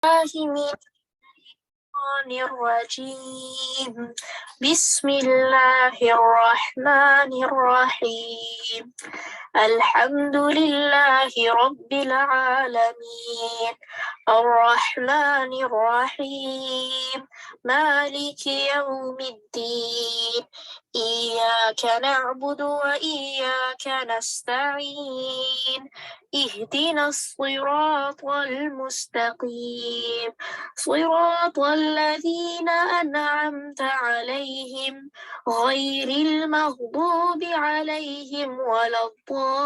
من الشيطان الرجيم. بسم الله الرحمن الرحيم. الحمد لله رب العالمين الرحمن الرحيم مالك يوم الدين إياك نعبد وإياك نستعين اهدنا الصراط المستقيم صراط الذين أنعمت عليهم غير المغضوب عليهم ولا الضالين.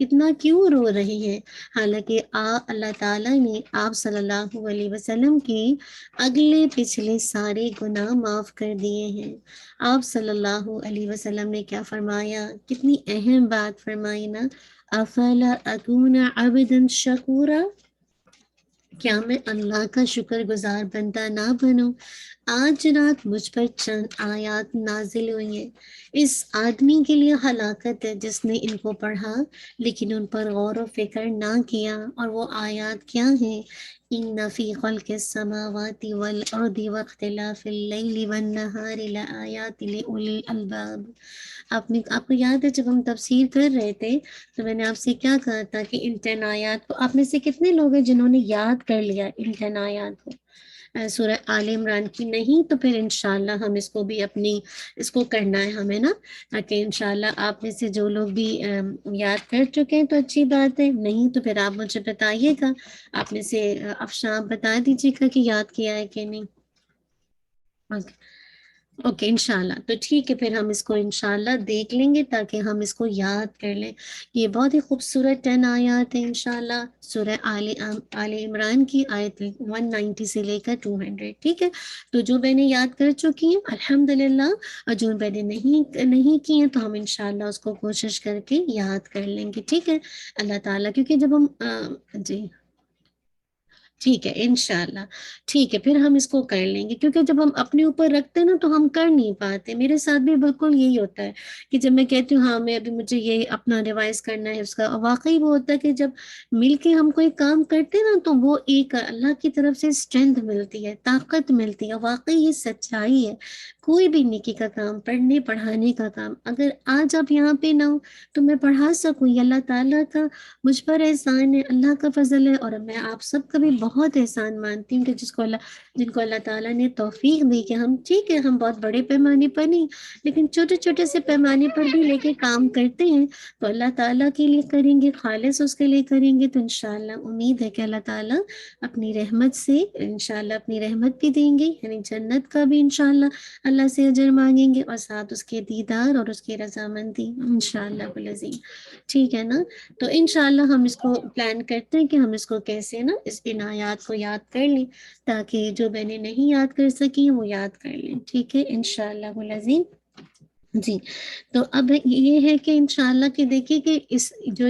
اتنا کیوں رو رہے ہیں؟ حالانکہ اللہ تعالیٰ نے آپ صلی اللہ علیہ وسلم کے اگلے پچھلے سارے گناہ معاف کر دیے ہیں۔ آپ صلی اللہ علیہ وسلم نے کیا فرمایا؟ کتنی اہم بات فرمائی نا، افلا اکون عبدا شکورا، کیا میں اللہ کا شکر گزار بندہ نہ بنوں؟ آج رات مجھ پر چند آیات نازل ہوئی ہیں، اس آدمی کے لیے ہلاکت ہے جس نے ان کو پڑھا لیکن ان پر غور و فکر نہ کیا۔ اور وہ آیات کیا ہیں؟ ان فی خلق السماوات والارض واختلاف اللیل والنہار لآیات لأولی الالباب۔ آپ کو یاد ہے جب ہم تفسیر کر رہے تھے تو میں نے آپ سے کیا کہا تھا کہ ان 10 آیات کو آپ میں سے کتنے لوگ ہیں جنہوں نے یاد کر لیا ان 10 آیات کو؟ سورہ آل عمران کی نہیں تو پھر انشاءاللہ ہم اس کو بھی اس کو کرنا ہے ہمیں نا، تاکہ انشاءاللہ آپ میں سے جو لوگ بھی یاد کر چکے ہیں تو اچھی بات ہے، نہیں تو پھر آپ مجھے بتائیے گا، آپ میں سے افشاں بتا دیجیے گا کہ یاد کیا ہے کہ نہیں۔ اوکے انشاءاللہ، تو ٹھیک ہے، پھر ہم اس کو انشاءاللہ دیکھ لیں گے تاکہ ہم اس کو یاد کر لیں۔ یہ بہت ہی خوبصورت 10 آیات ہیں انشاءاللہ، سورہ آل عمران کی آیت 190 سے لے کر 200، ٹھیک ہے؟ تو جو بہنیں یاد کر چکی ہیں الحمدللہ، اور جو بہنیں نہیں کی ہیں تو ہم انشاءاللہ اس کو کوشش کر کے یاد کر لیں گے، ٹھیک ہے؟ اللہ تعالیٰ، کیونکہ جب ہم جی ٹھیک ہے انشاءاللہ، ٹھیک ہے، پھر ہم اس کو کر لیں گے، کیونکہ جب ہم اپنے اوپر رکھتے ہیں نا تو ہم کر نہیں پاتے۔ میرے ساتھ بھی بالکل یہی ہوتا ہے کہ جب میں کہتی ہوں ہاں میں ابھی مجھے یہ اپنا ریوائز کرنا ہے اس کا، واقعی وہ ہوتا ہے کہ جب مل کے ہم کوئی کام کرتے ہیں نا تو وہ ایک اللہ کی طرف سے اسٹرینتھ ملتی ہے، طاقت ملتی ہے، واقعی یہ سچائی ہے۔ کوئی بھی نیکی کا کام، پڑھنے پڑھانے کا کام، اگر آج آپ یہاں پہ نہ ہو تو میں پڑھا سکوں، یہ اللہ تعالیٰ کا مجھ پر احسان ہے، اللہ کا فضل ہے، اور میں آپ سب کا بھی بہت احسان مانتی ہوں کہ جن کو اللہ تعالیٰ نے توفیق دی کہ ہم ٹھیک ہے ہم بہت بڑے پیمانے پر نہیں لیکن چھوٹے چھوٹے سے پیمانے پر بھی لے کے کام کرتے ہیں تو اللہ تعالیٰ کے لیے کریں گے، خالص اس کے لیے کریں گے تو انشاءاللہ امید ہے کہ اللہ تعالیٰ اپنی رحمت سے انشاءاللہ اپنی رحمت بھی دیں گے، یعنی جنت کا بھی انشاءاللہ اللہ سے اجر مانگیں گے اور ساتھ اس کے دیدار اور اس کی رضامندی انشاءاللہ العظیم، ٹھیک ہے نا؟ تو انشاءاللہ ہم اس کو پلان کرتے ہیں کہ ہم اس کو کیسے نا اس عنایات کو یاد کر لیں تاکہ جو بہنیں نہیں یاد کر سکیں وہ یاد کر لیں، ٹھیک ہے انشاءاللہ العظیم۔ جی تو اب یہ ہے کہ انشاءاللہ کہ دیکھیے کہ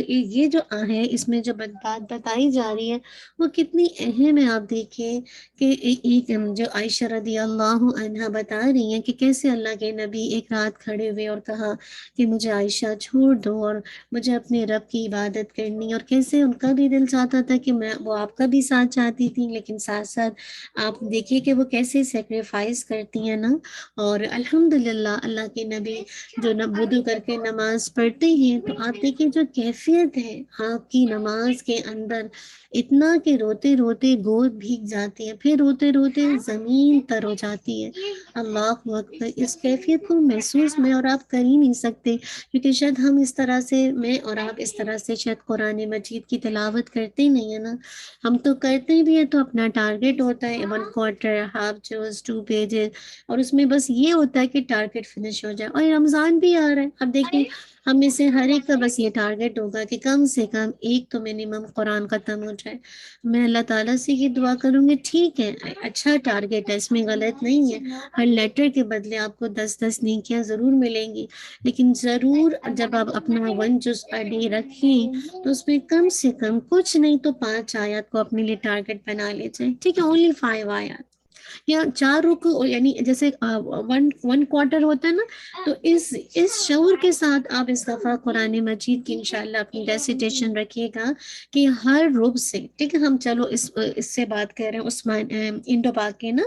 یہ جو ہے اس میں جو بات بتائی جا رہی ہے وہ کتنی اہم ہے۔ آپ دیکھیں کہ ایک جو عائشہ رضی اللہ عنہا بتا رہی ہیں کہ کیسے اللہ کے نبی ایک رات کھڑے ہوئے اور کہا کہ مجھے عائشہ چھوڑ دو اور مجھے اپنے رب کی عبادت کرنی، اور کیسے ان کا بھی دل چاہتا تھا کہ وہ آپ کا بھی ساتھ چاہتی تھی، لیکن ساتھ ساتھ آپ دیکھیے کہ وہ کیسے سیکریفائز کرتی ہیں نا۔ اور الحمدللہ اللہ کے نبی جو وضو کر کے نماز پڑھتے ہیں تو آپ دیکھیں جو کیفیت ہے آپ کی نماز کے اندر، اتنا کہ روتے روتے گود بھیگ جاتی ہے، پھر روتے روتے زمین تر ہو جاتی ہے۔ اللہ اکبر، اس کیفیت کو محسوس میں اور آپ کر ہی نہیں سکتے، کیونکہ شاید ہم اس طرح سے میں اور آپ اس طرح سے شاید قرآن مجید کی تلاوت کرتے ہی نہیں ہے نا۔ ہم تو کرتے بھی ہیں تو اپنا ٹارگٹ ہوتا ہے 1 کوارٹر، ہاف جوز، 2 پیجز، اور اس میں بس یہ ہوتا ہے کہ ٹارگٹ فنش ہو جائے۔ اور رمضان بھی آ رہا ہے، اب دیکھیں ہم میں سے ہر ایک کا بس یہ ٹارگٹ ہوگا کہ کم سے کم ایک تو منیمم قرآن ختم ہو جائے۔ میں اللہ تعالیٰ سے یہ دعا کروں گی، ٹھیک ہے اچھا ٹارگٹ ہے، اس میں غلط نہیں ہے، ہر لیٹر کے بدلے آپ کو 10 نیکیاں ضرور ملیں گی، لیکن ضرور جب آپ اپنا 1 جز ڈے رکھیں تو اس میں کم سے کم کچھ نہیں تو 5 آیات کو اپنے لیے ٹارگٹ بنا لیجیے، ٹھیک ہے؟ اونلی 5 آیات یا 4 رکو، یعنی جیسے 1 کوارٹر ہوتا ہے نا، تو اس شعور کے ساتھ آپ اس دفعہ قرآن مجید کی انشاءاللہ اپنی ریسیٹیشن رکھیے گا کہ ہر رب سے، ٹھیک ہے؟ ہم چلو اس سے بات کر رہے ہیں عثمان انڈو پاک کے نا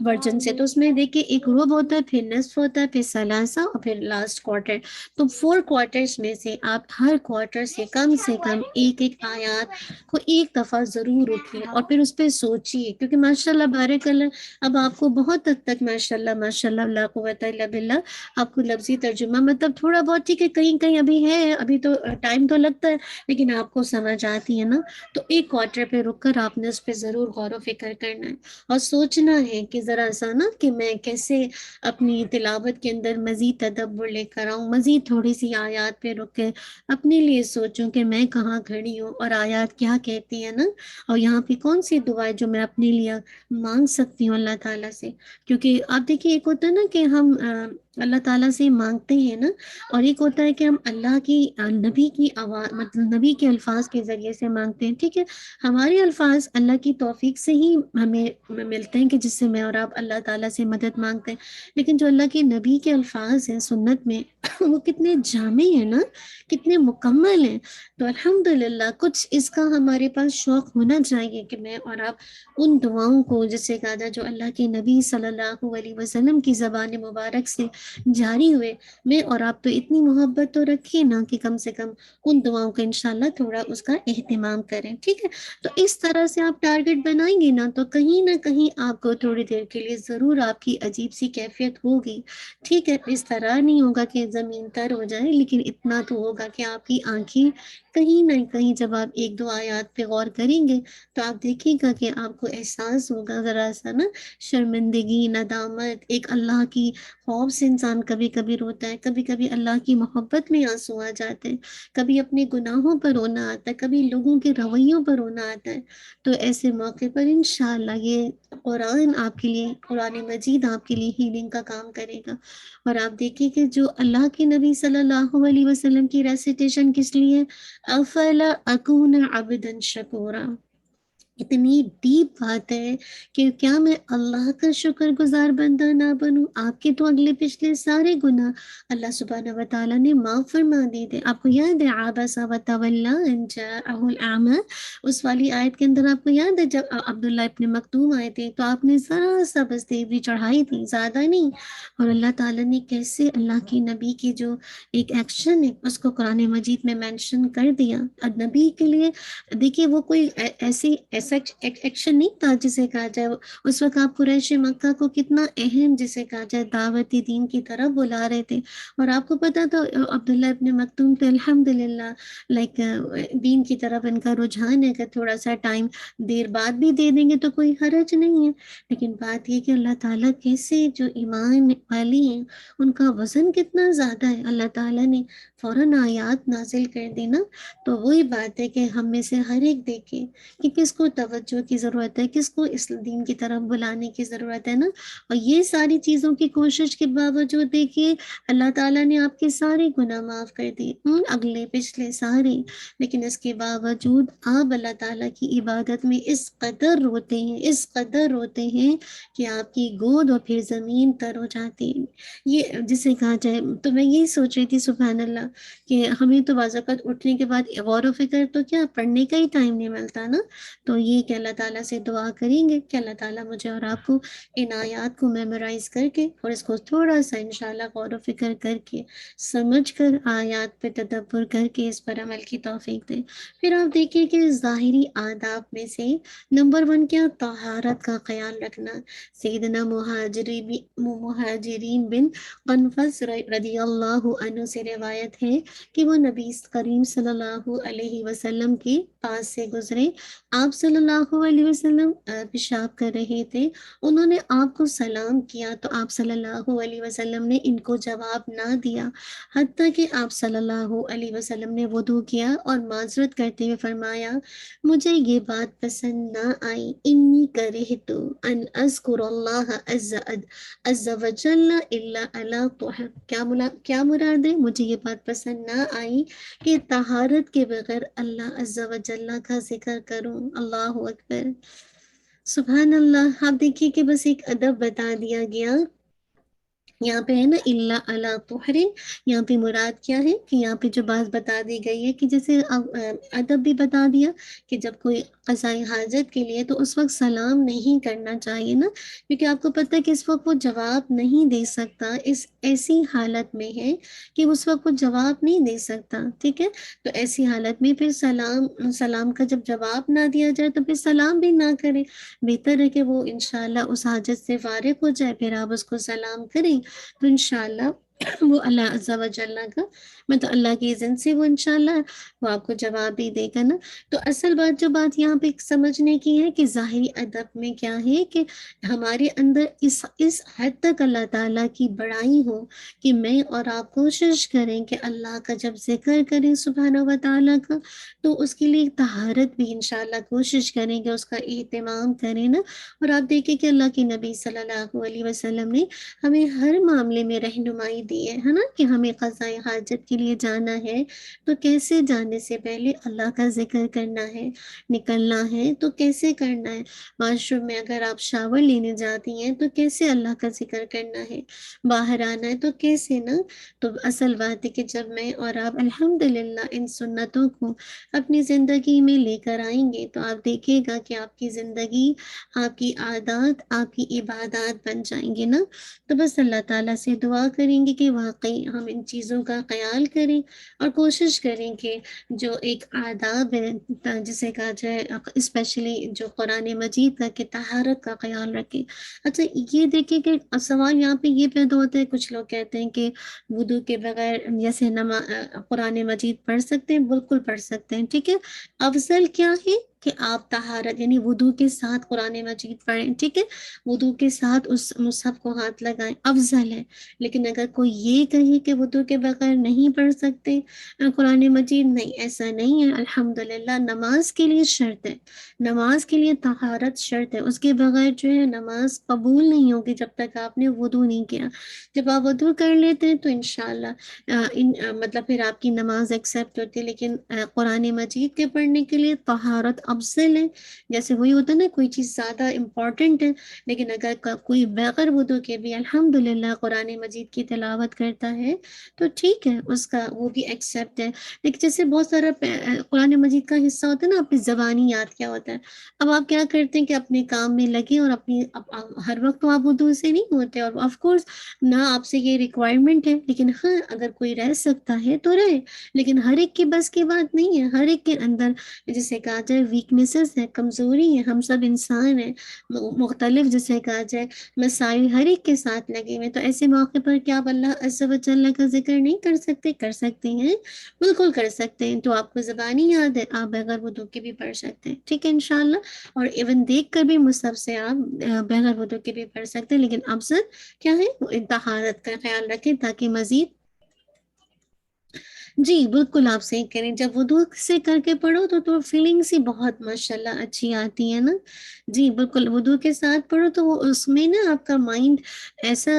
ورژن سے، تو اس میں دیکھیں ایک رب ہوتا ہے، پھر نصف ہوتا ہے، پھر ثلاثہ اور پھر لاسٹ کوارٹر، تو 4 کوارٹرز میں سے آپ ہر کوارٹر سے کم ایک آیات کو ایک دفعہ ضرور اٹھیے اور پھر اس پہ سوچیے، کیونکہ ماشاءاللہ بارک اللہ اب آپ کو بہت حد تک ماشاء اللہ لا قوت الا باللہ آپ کو لفظی ترجمہ مطلب تھوڑا بہت ٹھیک ہے، کہیں کہیں ابھی ہے، ابھی تو ٹائم تو لگتا ہے، لیکن آپ کو سمجھ آتی ہے نا، تو ایک کوارٹر پہ رک کر آپ نے اس پہ ضرور غور و فکر کرنا ہے اور سوچنا ہے کہ ذرا سا نا کہ میں کیسے اپنی تلاوت کے اندر مزید تدبر لے کر آؤں، مزید تھوڑی سی آیات پہ رک کے اپنے لیے سوچوں کہ میں کہاں کھڑی ہوں اور آیات کیا کہتی ہے نا، اور یہاں پہ کون سی دعائیں جو میں اپنے لیے مانگ سکتی ہوں اللہ تعالیٰ سے، کیونکہ آپ دیکھیے ایک ہوتا ہے نا کہ ہم اللہ تعالیٰ سے مانگتے ہیں نا، اور ایک ہوتا ہے کہ ہم اللہ کی نبی کی آواز مطلب نبی کے الفاظ کے ذریعے سے مانگتے ہیں، ٹھیک ہے، ہمارے الفاظ اللہ کی توفیق سے ہی ہمیں ملتے ہیں کہ جس سے میں اور آپ اللہ تعالیٰ سے مدد مانگتے ہیں، لیکن جو اللہ کے نبی کے الفاظ ہیں سنت میں وہ کتنے جامع ہیں نا، کتنے مکمل ہیں، تو الحمدللہ کچھ اس کا ہمارے پاس شوق ہونا چاہیے کہ میں اور آپ ان دعاؤں کو جسے کہا جائے جو اللہ کے نبی صلی اللہ علیہ وسلم کی زبان مبارک سے جاری ہوئے، میں اور آپ تو اتنی محبت تو رکھیے نا کہ کم سے کم ان دعاؤں کا انشاءاللہ تھوڑا اس کا اہتمام کریں، ٹھیک ہے، تو اس طرح سے آپ ٹارگٹ بنائیں گے نا تو کہیں نہ کہیں آپ کو تھوڑی دیر کے لیے ضرور آپ کی عجیب سی کیفیت ہوگی، ٹھیک ہے، اس طرح نہیں ہوگا کہ زمین تر ہو جائے، لیکن اتنا تو ہوگا کہ آپ کی آنکھیں کہیں نہ کہیں جب آپ ایک دو آیات پہ غور کریں گے تو آپ دیکھیں گا کہ آپ کو احساس ہوگا ذرا سا نا شرمندگی، ندامت، ایک اللہ کی خوف سے انسان کبھی کبھی روتا ہے، کبھی کبھی اللہ کی محبت میں آنسو آ جاتے ہیں، کبھی اپنے گناہوں پر رونا آتا ہے، کبھی لوگوں کے رویوں پر رونا آتا ہے، تو ایسے موقع پر انشاءاللہ یہ قرآن آپ کے لیے، قرآن مجید آپ کے لیے ہیلنگ کا کام کرے گا، اور آپ دیکھیں کہ جو اللہ کے نبی صلی اللہ علیہ وسلم کی ریسیٹیشن کس لیے، افلا اکون عبدا شکورا، اتنی ڈیپ بات ہے کہ کیا میں اللہ کا شکر گزار بندہ نہ بنوں، آپ کے تو اگلے پچھلے سارے گناہ اللہ سبحانہ و تعالیٰ نے معاف فرما دیے تھے، آپ کو یاد ہے عبس وتولی ان جاءہ الاعمی، اس والی آیت کے اندر آپ کو یاد ہے جب عبداللہ ابن مکتوم آئے تھے تو آپ نے ذرا سا بس دیوی چڑھائی تھی، زیادہ نہیں، اور اللہ تعالیٰ نے کیسے اللہ کی نبی کی جو ایک ایکشن ہے اس کو قرآن مجید میں مینشن کر دیا، اور نبی کے لیے دیکھیے وہ کوئی ایسی ایسا ایکشن نہیں تھا جسے کہا جائے، اس وقت آپ قریش مکہ کو کتنا اہم جسے کہا جائے دعوتی دین کی طرف بلا رہے تھے، اور آپ کو پتا تھا عبداللہ ابن مکتوم تو الحمدللہ لائک دین کی طرف ان کا رجحان ہے کہ تھوڑا سا ٹائم دیر بعد بھی دے دیں گے تو کوئی حرج نہیں ہے، لیکن بات یہ کہ اللہ تعالیٰ کیسے جو ایمان والی ہیں ان کا وزن کتنا زیادہ ہے، اللہ تعالیٰ نے فوراً آیات نازل کر دی نا، تو وہی بات ہے کہ ہم میں سے ہر ایک دیکھے کہ کس کو توجہ کی ضرورت ہے، کس کو اس دین کی طرف بلانے کی ضرورت ہے نا، اور یہ ساری چیزوں کی کوشش کے باوجود دیکھیے اللہ تعالیٰ نے آپ کے سارے گناہ معاف کر دیے، اگلے پچھلے سارے، لیکن اس کے باوجود آپ اللہ تعالیٰ کی عبادت میں اس قدر روتے ہیں، اس قدر روتے ہیں کہ آپ کی گود اور پھر زمین تر ہو جاتی ہے، یہ جسے کہا جائے، تو میں یہی سوچ رہی تھی سبحان اللہ کہ ہمیں تو بعض اوقات اٹھنے کے بعد غور و فکر تو کیا پڑھنے کا ہی ٹائم نہیں ملتا نا، تو یہ کہ اللہ تعالیٰ سے دعا کریں گے کہ اللہ تعالیٰ مجھے اور آپ کو ان آیات کو میمورائز کر کے اور اس کو تھوڑا سا انشاءاللہ غور و فکر کر کے سمجھ کر آیات پہ تدبر کر کے اس پر عمل کی توفیق دے۔ پھر آپ دیکھیں کہ ظاہری آداب میں سے نمبر 1 کیا، طہارت کا خیال رکھنا، سیدنا مہاجرین بن قنفذ رضی اللہ عنہ سے روایت ہے کہ وہ نبی کریم صلی اللہ علیہ وسلم کے پاس سے گزرے، آپ صلی اللہ علیہ وسلم پیشاب کر رہے تھے، انہوں نے آپ کو سلام کیا تو آپ صلی اللہ علیہ وسلم نے ان کو جواب نہ دیا، حتیٰ کہ آپ صلی اللہ علیہ وسلم نے وضو کیا اور معذرت کرتے ہوئے فرمایا مجھے یہ بات پسند نہ آئی، انی کرہت ان اذکر اللہ عز وجل الا علی طہر، کیا مراد ہے، مجھے یہ بات پسند نہ آئی کہ طہارت کے بغیر اللہ عز و جل کا ذکر کروں، اللہ اکبر، سبحان اللہ، آپ دیکھیے کہ بس ایک ادب بتا دیا گیا یہاں پہ ہے نا اللہ علی طہرن، یہاں پہ مراد کیا ہے کہ یہاں پہ جو بات بتا دی گئی ہے کہ جیسے ادب بھی بتا دیا کہ جب کوئی قضاء حاجت کے لیے تو اس وقت سلام نہیں کرنا چاہیے نا، کیونکہ آپ کو پتہ ہے کہ اس وقت وہ جواب نہیں دے سکتا، اس ایسی حالت میں ہے کہ اس وقت وہ جواب نہیں دے سکتا، ٹھیک ہے؟ تو ایسی حالت میں پھر سلام کا جب جواب نہ دیا جائے تو پھر سلام بھی نہ کرے، بہتر ہے کہ وہ انشاءاللہ اس حاجت سے فارغ ہو جائے، پھر آپ اس کو سلام کریں تو انشاءاللہ وہ اللہ عز و جل کا مطلب اللہ کی اذن سے وہ انشاءاللہ وہ آپ کو جواب بھی دے گا نا۔ تو اصل بات جو بات یہاں پہ سمجھنے کی ہے کہ ظاہری ادب میں کیا ہے کہ ہمارے اندر اس حد تک اللہ تعالیٰ کی بڑائی ہو کہ میں اور آپ کوشش کریں کہ اللہ کا جب ذکر کریں سبحانہ و تعالیٰ کا تو اس کے لیے طہارت بھی انشاءاللہ کوشش کریں کہ اس کا اہتمام کریں نا۔ اور آپ دیکھیں کہ اللہ کے نبی صلی اللہ علیہ وسلم نے ہمیں ہر معاملے میں رہنمائی دی ہے نا، کہ ہمیں قضاء حاجت کے لیے جانا ہے تو کیسے جانے سے پہلے اللہ کا ذکر کرنا ہے، نکلنا ہے تو کیسے کرنا ہے، واش روم میں اگر آپ شاور لینے جاتی ہیں تو کیسے اللہ کا ذکر کرنا ہے، باہر آنا ہے تو کیسے نا۔ تو اصل بات ہے کہ جب میں اور آپ الحمدللہ ان سنتوں کو اپنی زندگی میں لے کر آئیں گے تو آپ دیکھیں گا کہ آپ کی زندگی، آپ کی عادات، آپ کی عبادات بن جائیں گے نا۔ تو بس اللہ تعالیٰ سے دعا کریں گے کہ واقعی ہم ان چیزوں کا خیال کریں اور کوشش کریں کہ جو ایک آداب ہے جسے کہا جائے اسپیشلی جو قرآن مجید کا کہ طہارت کا خیال رکھیں۔ اچھا یہ دیکھیں کہ سوال یہاں پہ یہ پیدا ہوتا ہے، کچھ لوگ کہتے ہیں کہ وضو کے بغیر جیسے قرآن مجید پڑھ سکتے ہیں، بالکل پڑھ سکتے ہیں، ٹھیک ہے۔ افضل کیا ہے کہ آپ طہارت یعنی وضو کے ساتھ قرآن مجید پڑھیں، ٹھیک ہے، وضو کے ساتھ اس مصحف کو ہاتھ لگائیں، افضل ہے۔ لیکن اگر کوئی یہ کہے کہ وضو کے بغیر نہیں پڑھ سکتے قرآن مجید، نہیں، ایسا نہیں ہے۔ الحمدللہ نماز کے لیے شرط ہے، نماز کے لیے طہارت شرط ہے، اس کے بغیر جو ہے نماز قبول نہیں ہوگی جب تک آپ نے وضو نہیں کیا۔ جب آپ وضو کر لیتے ہیں تو انشاءاللہ مطلب پھر آپ کی نماز ایکسیپٹ ہوتی ہے، لیکن قرآن مجید کے پڑھنے کے لیے طہارت افضل ہے۔ جیسے وہی ہوتا ہے نا، کوئی چیز زیادہ امپورٹنٹ ہے لیکن اگر کوئی بغیر وضو کے بھی الحمدللہ قرآن مجید کی تلاوت کرتا ہے تو ٹھیک ہے، اس کا وہ بھی ایکسیپٹ ہے۔ لیکن جیسے بہت سارا قرآن مجید کا حصہ ہوتا ہے نا، اپنی زبانی یاد کیا ہوتا ہے، اب آپ کیا کرتے ہیں کہ اپنے کام میں لگے اور ہر وقت تو آپ وضو سے نہیں ہوتے، اور آف کورس نہ آپ سے یہ ریکوائرمنٹ ہے، لیکن ہاں اگر کوئی رہ سکتا ہے تو رہے، لیکن ہر ایک کے بس کی بات نہیں ہے، ہر ایک کے اندر جسے کہا جائے ویکنیسز ہے، کمزوری ہے، ہم سب انسان ہیں، مختلف جسے کہا جائے مسائل ہر ایک کے ساتھ لگے ہوئے، تو ایسے موقع پر کیا آپ اللہ عز و جل کا ذکر نہیں کر سکتے؟ کر سکتے ہیں، بالکل کر سکتے ہیں۔ تو آپ کو زبانی یاد ہے، آپ بغیر وضو کے بھی پڑھ سکتے ہیں، ٹھیک ہے انشاءاللہ، اور ایون دیکھ کر بھی مصحف سے آپ بغیر وضو کے بھی پڑھ سکتے ہیں، لیکن افضل کیا ہے وہ طہارت کا خیال رکھیں تاکہ مزید جی بالکل آپ صحیح کریں، جب وضو سے کر کے پڑھو تو فیلنگس ہی بہت ماشاءاللہ اچھی آتی ہے نا۔ جی بالکل، وضو کے ساتھ پڑھو تو وہ اس میں نا آپ کا مائنڈ ایسا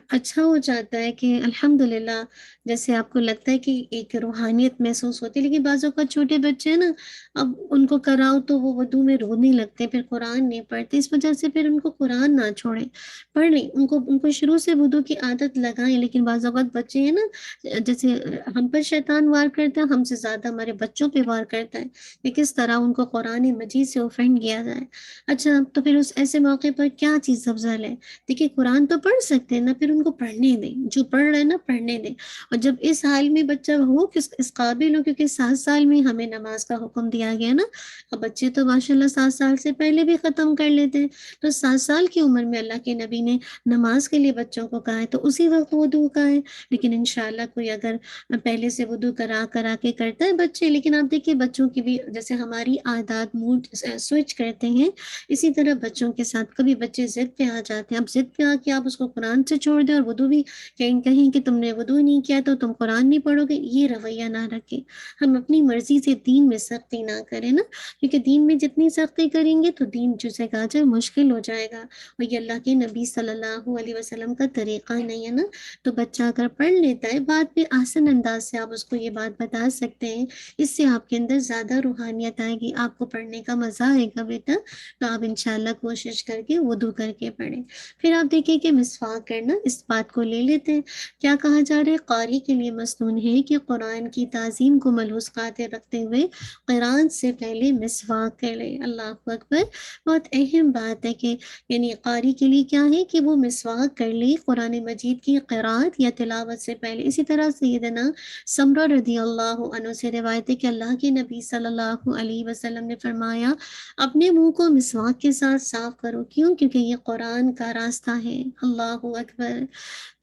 اچھا ہو جاتا ہے کہ الحمدللہ جیسے آپ کو لگتا ہے کہ ایک روحانیت محسوس ہوتی ہے۔ لیکن بعض اوقات چھوٹے بچے ہیں نا، اب ان کو کراؤ تو وہ وضو میں رونے لگتے ہیں، پھر قرآن نہیں پڑھتے، اس وجہ سے پھر ان کو قرآن نہ چھوڑیں، پڑھ لیں، ان کو شروع سے وضو کی عادت لگائیں۔ لیکن بعض اوقات بچے ہیں نا، جیسے ہم پر شیطان وار کرتا ہے، ہم سے زیادہ ہمارے بچوں پہ وار کرتا ہے کہ کس طرح ان کو قرآن مجید سے اوفینڈ کیا جائے۔ اچھا تو پھر اس ایسے موقع پر کیا چیز افضل ہے؟ دیکھیے قرآن تو پڑھ سکتے ہیں نا، پھر ان کو پڑھنے دیں، جو پڑھ رہے ہیں نا پڑھنے دیں، اور جب اس حال میں بچہ ہو کہ اس قابل ہو، کیونکہ 7 سال میں ہمیں نماز کا حکم دیا گیا نا، اور بچے تو ماشاءاللہ 7 سال سے پہلے بھی ختم کر لیتے ہیں، تو 7 سال کی عمر میں اللہ کے نبی نے نماز کے لیے بچوں کو کہا ہے تو اسی وقت وضو کا ہے۔ لیکن انشاءاللہ کوئی اگر پہلے سے وضو کرا کے کرتا ہے بچے، لیکن آپ دیکھیے بچوں کی بھی جیسے ہماری عادات موڈ سوئچ کرتے ہیں، اسی طرح بچوں کے ساتھ کبھی بچے ضد پہ آ جاتے ہیں، اب ضد پہ آ کے آپ اس کو قرآن سے چھوڑ دیں اور وضو بھی کہیں کہ تم نے وضو نہیں کیا تو تم قرآن نہیں پڑھو گے، یہ رویہ نہ رکھیں۔ ہم اپنی مرضی سے دین میں سختی نہ کریں نا، کیونکہ دین میں جتنی سختی کریں گے تو دین جسے کہا جائے مشکل ہو جائے گا، اور یہ اللہ کے نبی صلی اللہ علیہ وسلم کا طریقہ نہیں ہے نا۔ تو بچہ اگر پڑھ لیتا ہے بعد میں آسان انداز انداز سے آپ اس کو یہ بات بتا سکتے ہیں، اس سے آپ کے اندر زیادہ روحانیت آئے گی، آپ کو پڑھنے کا مزہ آئے گا بیٹا۔ تو آپ انشاءاللہ کوشش کر کے وضو کر کے پڑھیں۔ پھر آپ دیکھیں کہ مسواک کرنا، اس بات کو لے لیتے ہیں، کیا کہا جا رہا ہے، قاری کے لیے مسنون ہے کہ قرآن کی تعظیم کو ملحوظ خاطر رکھتے ہوئے قرآن سے پہلے مسواک کر لے۔ اللہ اکبر، بہت اہم بات ہے کہ یعنی قاری کے لیے کیا ہے کہ وہ مسواک کر لے قرآن مجید کی قرات یا تلاوت سے پہلے۔ اسی طرح سیدنا سمرہ رضی اللہ عنہ سے روایت ہے کہ اللہ کے نبی صلی اللہ علیہ وسلم نے فرمایا اپنے منہ کو مسواک کے ساتھ صاف کرو، کیوں؟ کیونکہ یہ قرآن کا راستہ ہے۔ اللہ اکبر۔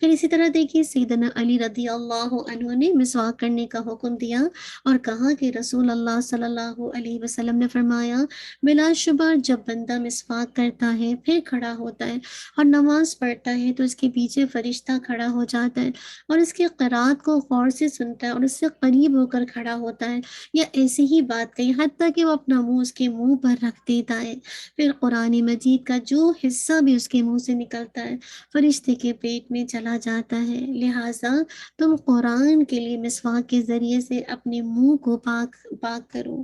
پھر اسی طرح دیکھیے سیدنا علی رضی اللہ عنہ نے مسواک کرنے کا حکم دیا اور کہا کہ رسول اللہ صلی اللہ علیہ وسلم نے فرمایا بلا شبہ جب بندہ مسواک کرتا ہے پھر کھڑا ہوتا ہے اور نماز پڑھتا ہے تو اس کے پیچھے فرشتہ کھڑا ہو جاتا ہے اور اس کی قرات کو غور سے سنتا ہے اور اس سے قریب ہو کر کھڑا ہوتا ہے، یا ایسی ہی بات کہی حتیٰ کہ وہ اپنا منہ اس کے منہ پر رکھ دیتا ہے، پھر قرآن مجید کا جو حصہ بھی اس کے منہ سے نکلتا ہے فرشتے کے پیٹ میں چلا جاتا ہے۔ لہٰذا تم قرآن کے لیے مسواک کے ذریعے سے اپنے منہ کو پاک کرو۔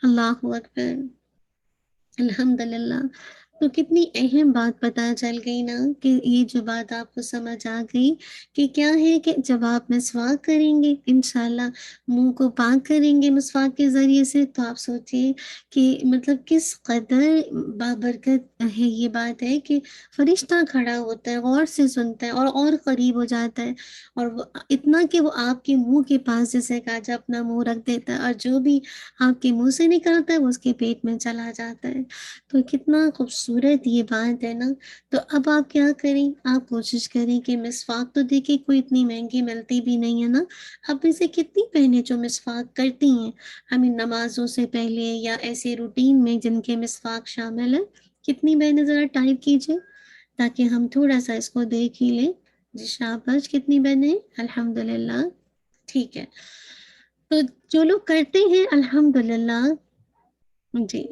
اللہ اکبر، الحمدللہ۔ تو کتنی اہم بات پتہ چل گئی نا، کہ یہ جو بات آپ کو سمجھ آ گئی کہ کیا ہے کہ جب آپ مسواک کریں گے انشاءاللہ، منہ کو پاک کریں گے مسواک کے ذریعے سے، تو آپ سوچئے کہ مطلب کس قدر بابرکت ہے یہ بات ہے کہ فرشتہ کھڑا ہوتا ہے، غور سے سنتا ہے اور قریب ہو جاتا ہے، اور وہ اتنا کہ وہ آپ کے منہ کے پاس جیسے کاجا اپنا منہ رکھ دیتا ہے اور جو بھی آپ کے منہ سے نکلتا ہے وہ اس کے پیٹ میں چلا جاتا ہے۔ تو کتنا خوبصورت یہ بات ہے نا۔ تو اب آپ کیا کریں، آپ کوشش کریں کہ مسواک تو دیکھیں کوئی اتنی مہنگی ملتی بھی نہیں ہے نا، اب اسے کتنی بہنیں جو مسواک کرتی ہیں ہمیں نمازوں سے پہلے یا ایسے روٹین میں جن کے مسواک شامل ہے، کتنی بہنیں ذرا ٹائپ کیجئے تاکہ ہم تھوڑا سا اس کو دیکھ ہی لیں۔ جی شاباش، کتنی بہنیں، الحمدللہ، ٹھیک ہے۔ تو جو لوگ کرتے ہیں الحمدللہ، جی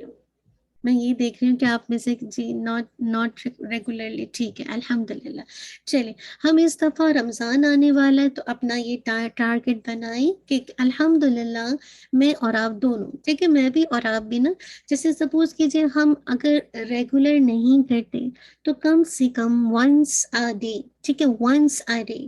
میں یہ دیکھ رہی ہوں کہ آپ میں سے جی ناٹ ریگولرلی، ٹھیک ہے الحمدللہ۔ چلیں، ہم اس دفعہ رمضان آنے والا ہے تو اپنا یہ ٹارگٹ بنائیں کہ الحمدللہ میں اور آپ دونوں، ٹھیک ہے، میں بھی اور آپ بھی نا، جیسے سپوز کیجئے ہم اگر ریگولر نہیں کرتے تو کم سے کم ونس آ ڈے، ٹھیک ہے، ونس آ ڈے،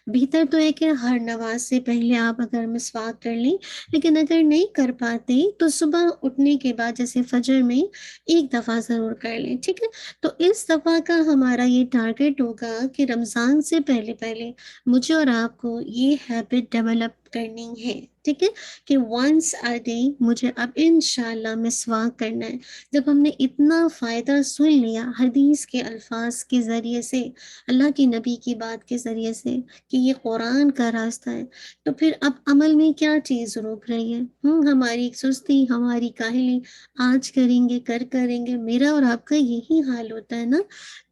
بہتر تو ہے کہ ہر نماز سے پہلے آپ اگر مسواک کر لیں، لیکن اگر نہیں کر پاتے تو صبح اٹھنے کے بعد جیسے فجر میں ایک دفعہ ضرور کر لیں، ٹھیک ہے۔ تو اس دفعہ کا ہمارا یہ ٹارگٹ ہوگا کہ رمضان سے پہلے مجھے اور آپ کو یہ ہیبٹ ڈیولپ کرنی ہے، ٹھیک ہے، کہ ونس آ ڈے مجھے اب انشاءاللہ مسواک کرنا ہے۔ جب ہم نے اتنا فائدہ سن لیا حدیث کے الفاظ کے ذریعے سے، اللہ کی نبی کی بات کے ذریعے سے کہ یہ قرآن کا راستہ ہے، تو پھر اب عمل میں کیا چیز روک رہی ہے؟ ہماری سستی، ہماری کاہلی، آج کریں گے کریں گے، میرا اور آپ کا یہی حال ہوتا ہے نا،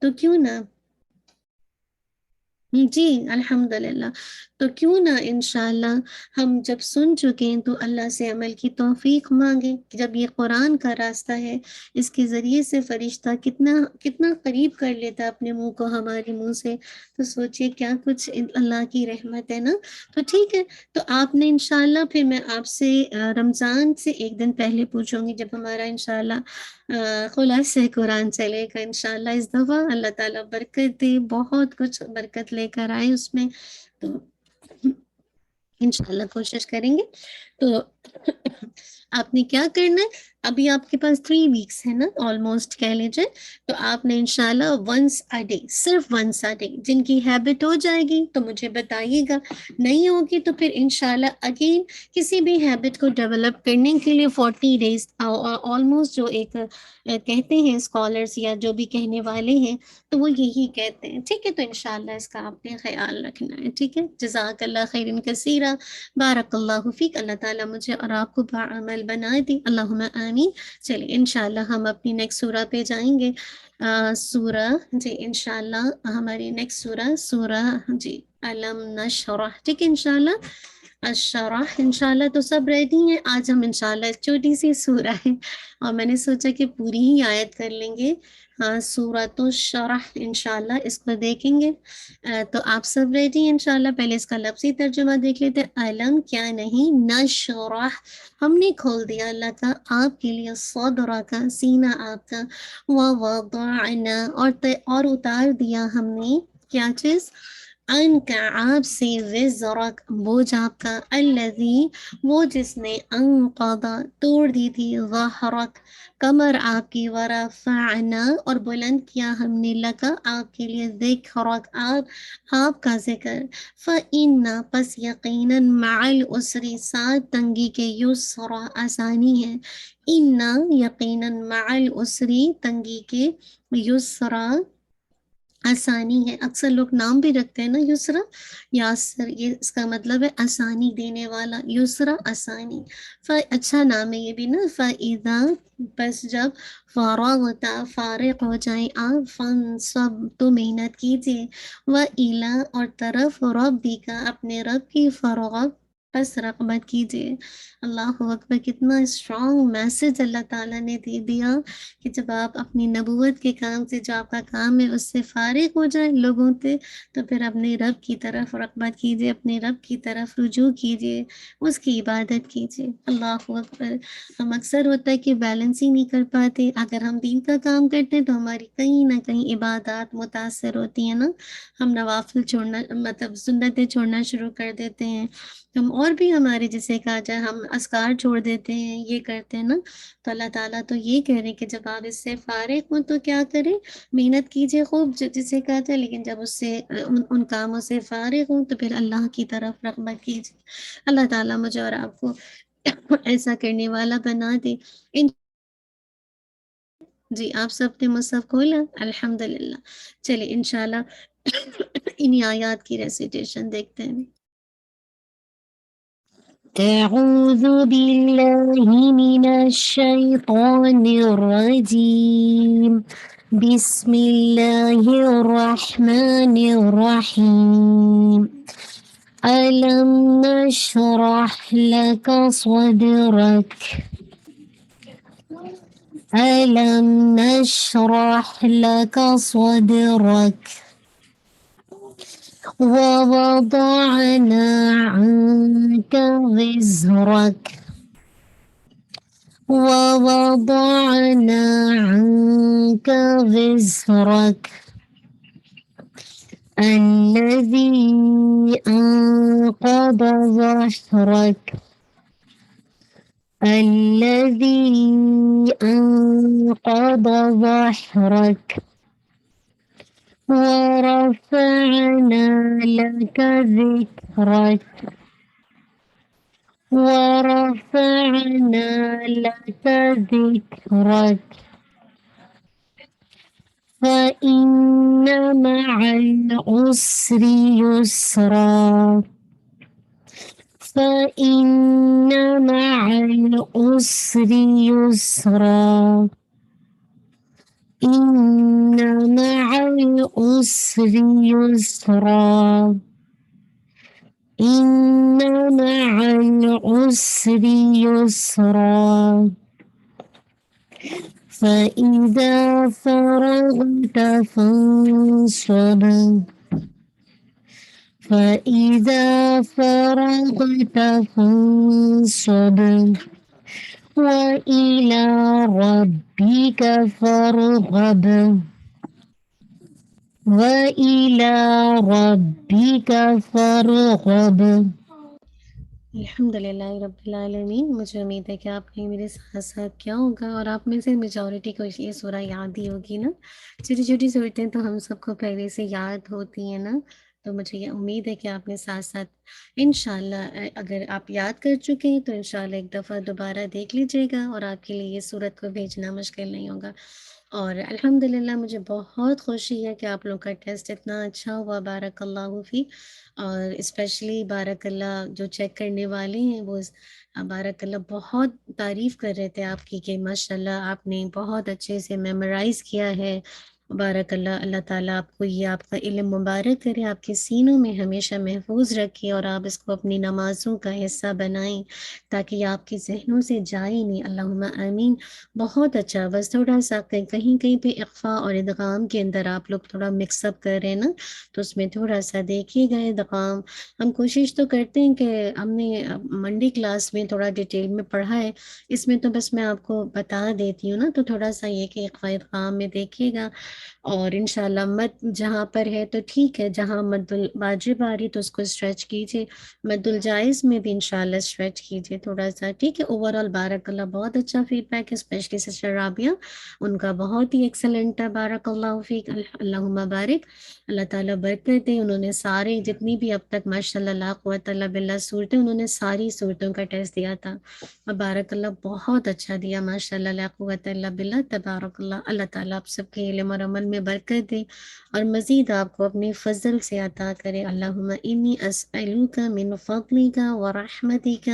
تو کیوں نہ، جی الحمدللہ، تو کیوں نہ انشاءاللہ ہم جب سن چکے ہیں تو اللہ سے عمل کی توفیق مانگیں۔ جب یہ قرآن کا راستہ ہے، اس کے ذریعے سے فرشتہ کتنا قریب کر لیتا ہے اپنے منہ کو ہمارے منہ سے، تو سوچئے کیا کچھ اللہ کی رحمت ہے نا۔ تو ٹھیک ہے، تو آپ نے انشاءاللہ، پھر میں آپ سے رمضان سے ایک دن پہلے پوچھوں گی جب ہمارا انشاءاللہ خلاصہ قرآن چلے گا انشاءاللہ اس دفعہ، اللہ تعالیٰ برکت دے، بہت کچھ برکت لے کر آئے اس میں، تو انشاءاللہ کوشش کریں گے۔ تو آپ نے کیا کرنا ہے، ابھی آپ کے پاس 3 ویکس ہے نا آلموسٹ کہہ لیجئے، تو آپ نے انشاءاللہ ونس اے ڈے، صرف ونس اے ڈے، جن کی ہیبٹ ہو جائے گی تو مجھے بتائیے گا، نہیں ہوگی تو پھر انشاءاللہ اگین کسی بھی ہیبٹ کو ڈیولپ کرنے کے لیے 40 ڈیز آلموسٹ، جو ایک کہتے ہیں اسکالرز یا جو بھی کہنے والے ہیں تو وہ یہی کہتے ہیں، ٹھیک ہے۔ تو انشاءاللہ اس کا آپ نے خیال رکھنا ہے، ٹھیک ہے۔ جزاک اللہ خیرن کثیرہ، بارک اللہ فیک، اللہ تعالیٰ مجھے اور آپ کو باعمل بنا دی، اللہم آمین۔ چلیے انشاءاللہ ہم اپنی نیکسٹ سورہ پہ جائیں گے، سورہ، جی انشاءاللہ ہماری نیکسٹ سورہ جی علم نشرح، ٹھیک ہے انشاءاللہ الشرح انشاءاللہ تو سب ریڈی ہیں. آج ہم انشاءاللہ ایک چھوٹی سی سورہ ہے اور میں نے سوچا کہ پوری ہی آیت کر لیں گے. ہاں سورۃ الشرح انشاءاللہ اس کو دیکھیں گے. تو آپ سب ریڈی ہیں انشاءاللہ. پہلے اس کا لفظی ترجمہ دیکھ لیتے ہیں. علم کیا نہیں، نشرح ہم نے کھول دیا اللہ کا آپ کے لیے، صدرہ کا سینہ آپ کا، ووضعنا اور اتار دیا ہم نے کیا چیز، ان کا آپ سے، وزرک بوجھ آپ کا، الذی وہ جس نے انقض توڑ دی تھی، ظہرک کمر آپ کی، ورفعنا اور بلند کیا ہم نے لکا آپ کے لیے، ذکرک آپ کا ذکر، فإن پس یقیناً مع العسر ساتھ تنگی کے، یسرا آسانی ہے، ان یقیناً مع العسر تنگی کے، یسرا آسانی ہے. اکثر لوگ نام بھی رکھتے ہیں نا یسرا، یاسر، یہ اس کا مطلب ہے آسانی دینے والا، یسرا آسانی. اچھا نام ہے یہ بھی نا. فَإِذَا پس جب فارغتا فارغ ہو جائیں آپ، فَانْصَبْ تو محنت کیجیے، وَإِلَىٰ اور طرف رَبِّکَ اپنے رب کی، فرغب پس رغبت کیجیے. اللہ اکبر، کتنا اسٹرانگ میسج اللہ تعالیٰ نے دے دیا کہ جب آپ اپنی نبوت کے کام سے، جو آپ کا کام ہے اس سے فارغ ہو جائیں لوگوں سے، تو پھر اپنے رب کی طرف رغبت کیجیے، اپنے رب کی طرف رجوع کیجیے، اس کی عبادت کیجیے. اللہ اکبر. ہم اکثر ہوتا ہے کہ بیلنس ہی نہیں کر پاتے. اگر ہم دین کا کام کرتے ہیں تو ہماری کہیں نہ کہیں عبادات متاثر ہوتی ہیں نا. ہم نوافل چھوڑنا، مطلب سنتیں چھوڑنا شروع کر دیتے ہیں. ہم اور بھی ہمارے جسے کہا جائے ہم اذکار چھوڑ دیتے ہیں، یہ کرتے ہیں نا. تو اللہ تعالیٰ تو یہ کہہ رہے ہیں کہ جب آپ اس سے فارغ ہوں تو کیا کریں، محنت کیجیے خوب جسے کہا جائے، لیکن جب اس سے ان کاموں سے فارغ ہوں تو پھر اللہ کی طرف رغبت کیجیے. اللہ تعالیٰ مجھے اور آپ کو ایسا کرنے والا بنا دے. جی آپ سب نے مصحف کھولا؟ الحمدللہ. چلیے انشاءاللہ انہی آیات کی ریسیٹیشن دیکھتے ہیں. اعوذ باللہ من الشیطان الرجیم، بسم اللہ الرحمن الرحیم. ألم نشرح لك صدرك، ألم نشرح لك صدرك، ووضعنا عنك وزرك، ووضعنا عنك وزرك الذي أنقض ظهرك، الذي أنقض ظهرك، ورفعنا لك ذكرك، ورفعنا لك ذكرك، فإن مع العسر يسرا، فإن مع العسر يسرا، إن مع العسر يسرا، إن مع العسر يسرا، فإذا فرغت فانصب، فإذا فرغت فانصب، وإلى ربك فارغب، وإلى ربك فارغب. الحمد للہ رب العالمین. مجھے امید ہے کہ آپ نے میرے ساتھ ساتھ کیا ہوگا اور آپ میں سے میجورٹی کو یہ سورہ یاد ہی ہوگی نا. چھوٹی چھوٹی صورتیں تو ہم سب کو پہلے سے یاد ہوتی ہیں نا. تو مجھے یہ امید ہے کہ آپ نے ساتھ ساتھ انشاءاللہ، اگر آپ یاد کر چکے ہیں تو انشاءاللہ ایک دفعہ دوبارہ دیکھ لیجیے گا اور آپ کے لیے یہ صورت کو بھیجنا مشکل نہیں ہوگا. اور الحمدللہ مجھے بہت خوشی ہے کہ آپ لوگ کا ٹیسٹ اتنا اچھا ہوا. بارک اللہ فی. اور اسپیشلی بارک اللہ جو چیک کرنے والے ہیں وہ بارک اللہ بہت تعریف کر رہے تھے آپ کی کہ ماشاء اللہ آپ نے بہت اچھے سے میمورائز کیا ہے بارک اللہ، اللہ تعالیٰ آپ کو یہ آپ کا علم مبارک کرے، آپ کے سینوں میں ہمیشہ محفوظ رکھے، اور آپ اس کو اپنی نمازوں کا حصہ بنائیں تاکہ یہ آپ کے ذہنوں سے جائے نہیں، اللہم آمین۔ بہت اچھا، بس تھوڑا سا کہیں کہیں پہ اخفا اور ادغام کے اندر آپ لوگ تھوڑا مکس اپ کر رہے ہیں نا، تو اس میں تھوڑا سا دیکھیے گا ادغام۔ ہم کوشش تو کرتے ہیں کہ ہم نے منڈی کلاس میں تھوڑا ڈیٹیل میں پڑھا ہے، اس میں تو بس میں آپ کو بتا دیتی ہوں نا، تو تھوڑا سا یہ کہ اخفا ادغام میں دیکھیے گا، اور انشاءاللہ مد جہاں پر ہے تو ٹھیک ہے، جہاں مد الواجب آ رہی تو اس کو اسٹریچ کیجیے، مد الجائز میں بھی انشاءاللہ اسٹریچ کیجیے تھوڑا سا، ٹھیک ہے۔ اوور آل بارک اللہ، بہت اچھا فیڈ بیک ہے، اسپیشلی سسٹر رابعہ، ان کا بہت ہی ایکسلنٹ ہے، بارک اللہ فیک، اللہم بارک، اللہ تعالیٰ برکت دے۔ انہوں نے سارے جتنی بھی اب تک ماشاء اللہ لا قوت الا باللہ صورتیں، انہوں نے ساری صورتوں کا ٹیسٹ دیا تھا، بارک اللہ بہت اچھا دیا ماشاء اللہ لا قوت الا باللہ، تبارک اللہ۔ اللہ تعالیٰ آپ سب کے علم اور عمل میں برکت دے اور مزید آپ کو اپنے فضل سے عطا کرے، اللہم انی اسألوک من فضلک ورحمتک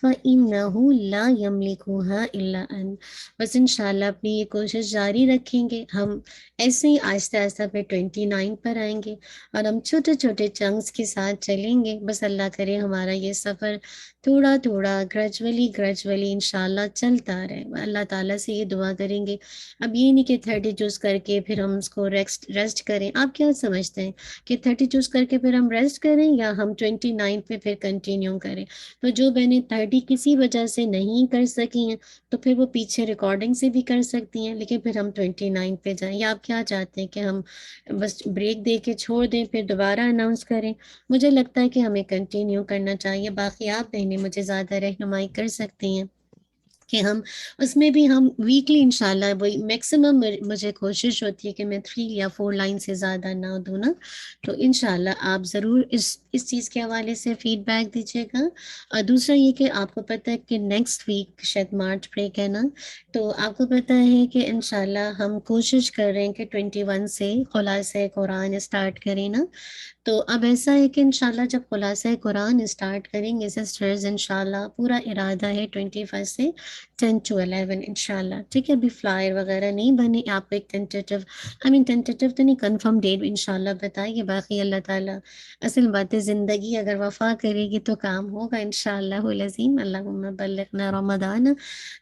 فإنہ لا یملکھا الا انت۔ بس انشاءاللہ اپنی یہ کوشش جاری رکھیں گے، ہم ایسے ہی آہستہ آہستہ پہ 29 پر آئیں گے، اور ہم چھوٹے چھوٹے چنکس کے ساتھ چلیں گے، بس اللہ کرے ہمارا یہ سفر تھوڑا تھوڑا گریجولی انشاءاللہ چلتا رہے، اللہ تعالیٰ سے یہ دعا کریں گے۔ اب یہ نہیں کہ 30 چوز کر کے پھر ہم اس کو ریسٹ کریں، آپ کیا سمجھتے ہیں کہ 30 چوز کر کے پھر ہم ریسٹ کریں یا ہم 29 پہ پھر کنٹینیو کریں؟ تو جو بہنیں 30 کسی وجہ سے نہیں کر سکی ہیں تو پھر وہ پیچھے ریکارڈنگ سے بھی کر سکتی ہیں، لیکن پھر ہم 29 پہ جائیں، یا آپ کیا چاہتے ہیں کہ ہم بس بریک دے کے چھوڑ دیں پھر دوبارہ اناؤنس کریں؟ مجھے لگتا ہے کہ ہمیں کنٹینیو کرنا چاہیے، باقی آپ بہنیں مجھے زیادہ رہنمائی کر سکتی ہیں کہ ہم اس میں بھی ہم ویکلی انشاءاللہ وہی میکسیمم مجھے کوشش ہوتی ہے کہ میں 3 یا 4 لائن سے زیادہ نہ دوں نا، تو انشاءاللہ آپ ضرور اس چیز کے حوالے سے فیڈ بیک دیجیے گا۔ اور دوسرا یہ کہ آپ کو پتہ ہے کہ نیکسٹ ویک شاید مارچ بریک ہے نا، تو آپ کو پتہ ہے کہ انشاءاللہ ہم کوشش کر رہے ہیں کہ 21 سے خلاصہ قرآن اسٹارٹ کریں نا، تو اب ایسا ہے کہ انشاءاللہ جب خلاصہ قرآن اسٹارٹ کریں گے سسٹرز، انشاءاللہ پورا ارادہ ہے 21 سے 10 to 11 انشاءاللہ، ٹھیک ہے۔ ابھی فلائر وغیرہ نہیں بنے، آپ کو ایک ٹینٹیٹیو تو نہیں، کنفرم ڈیٹ انشاءاللہ بتائیے، باقی اللہ تعالیٰ، اصل بات ہے زندگی اگر وفا کرے گی تو کام ہوگا انشاءاللہ العظیم، اللہم بلغنا رمضان۔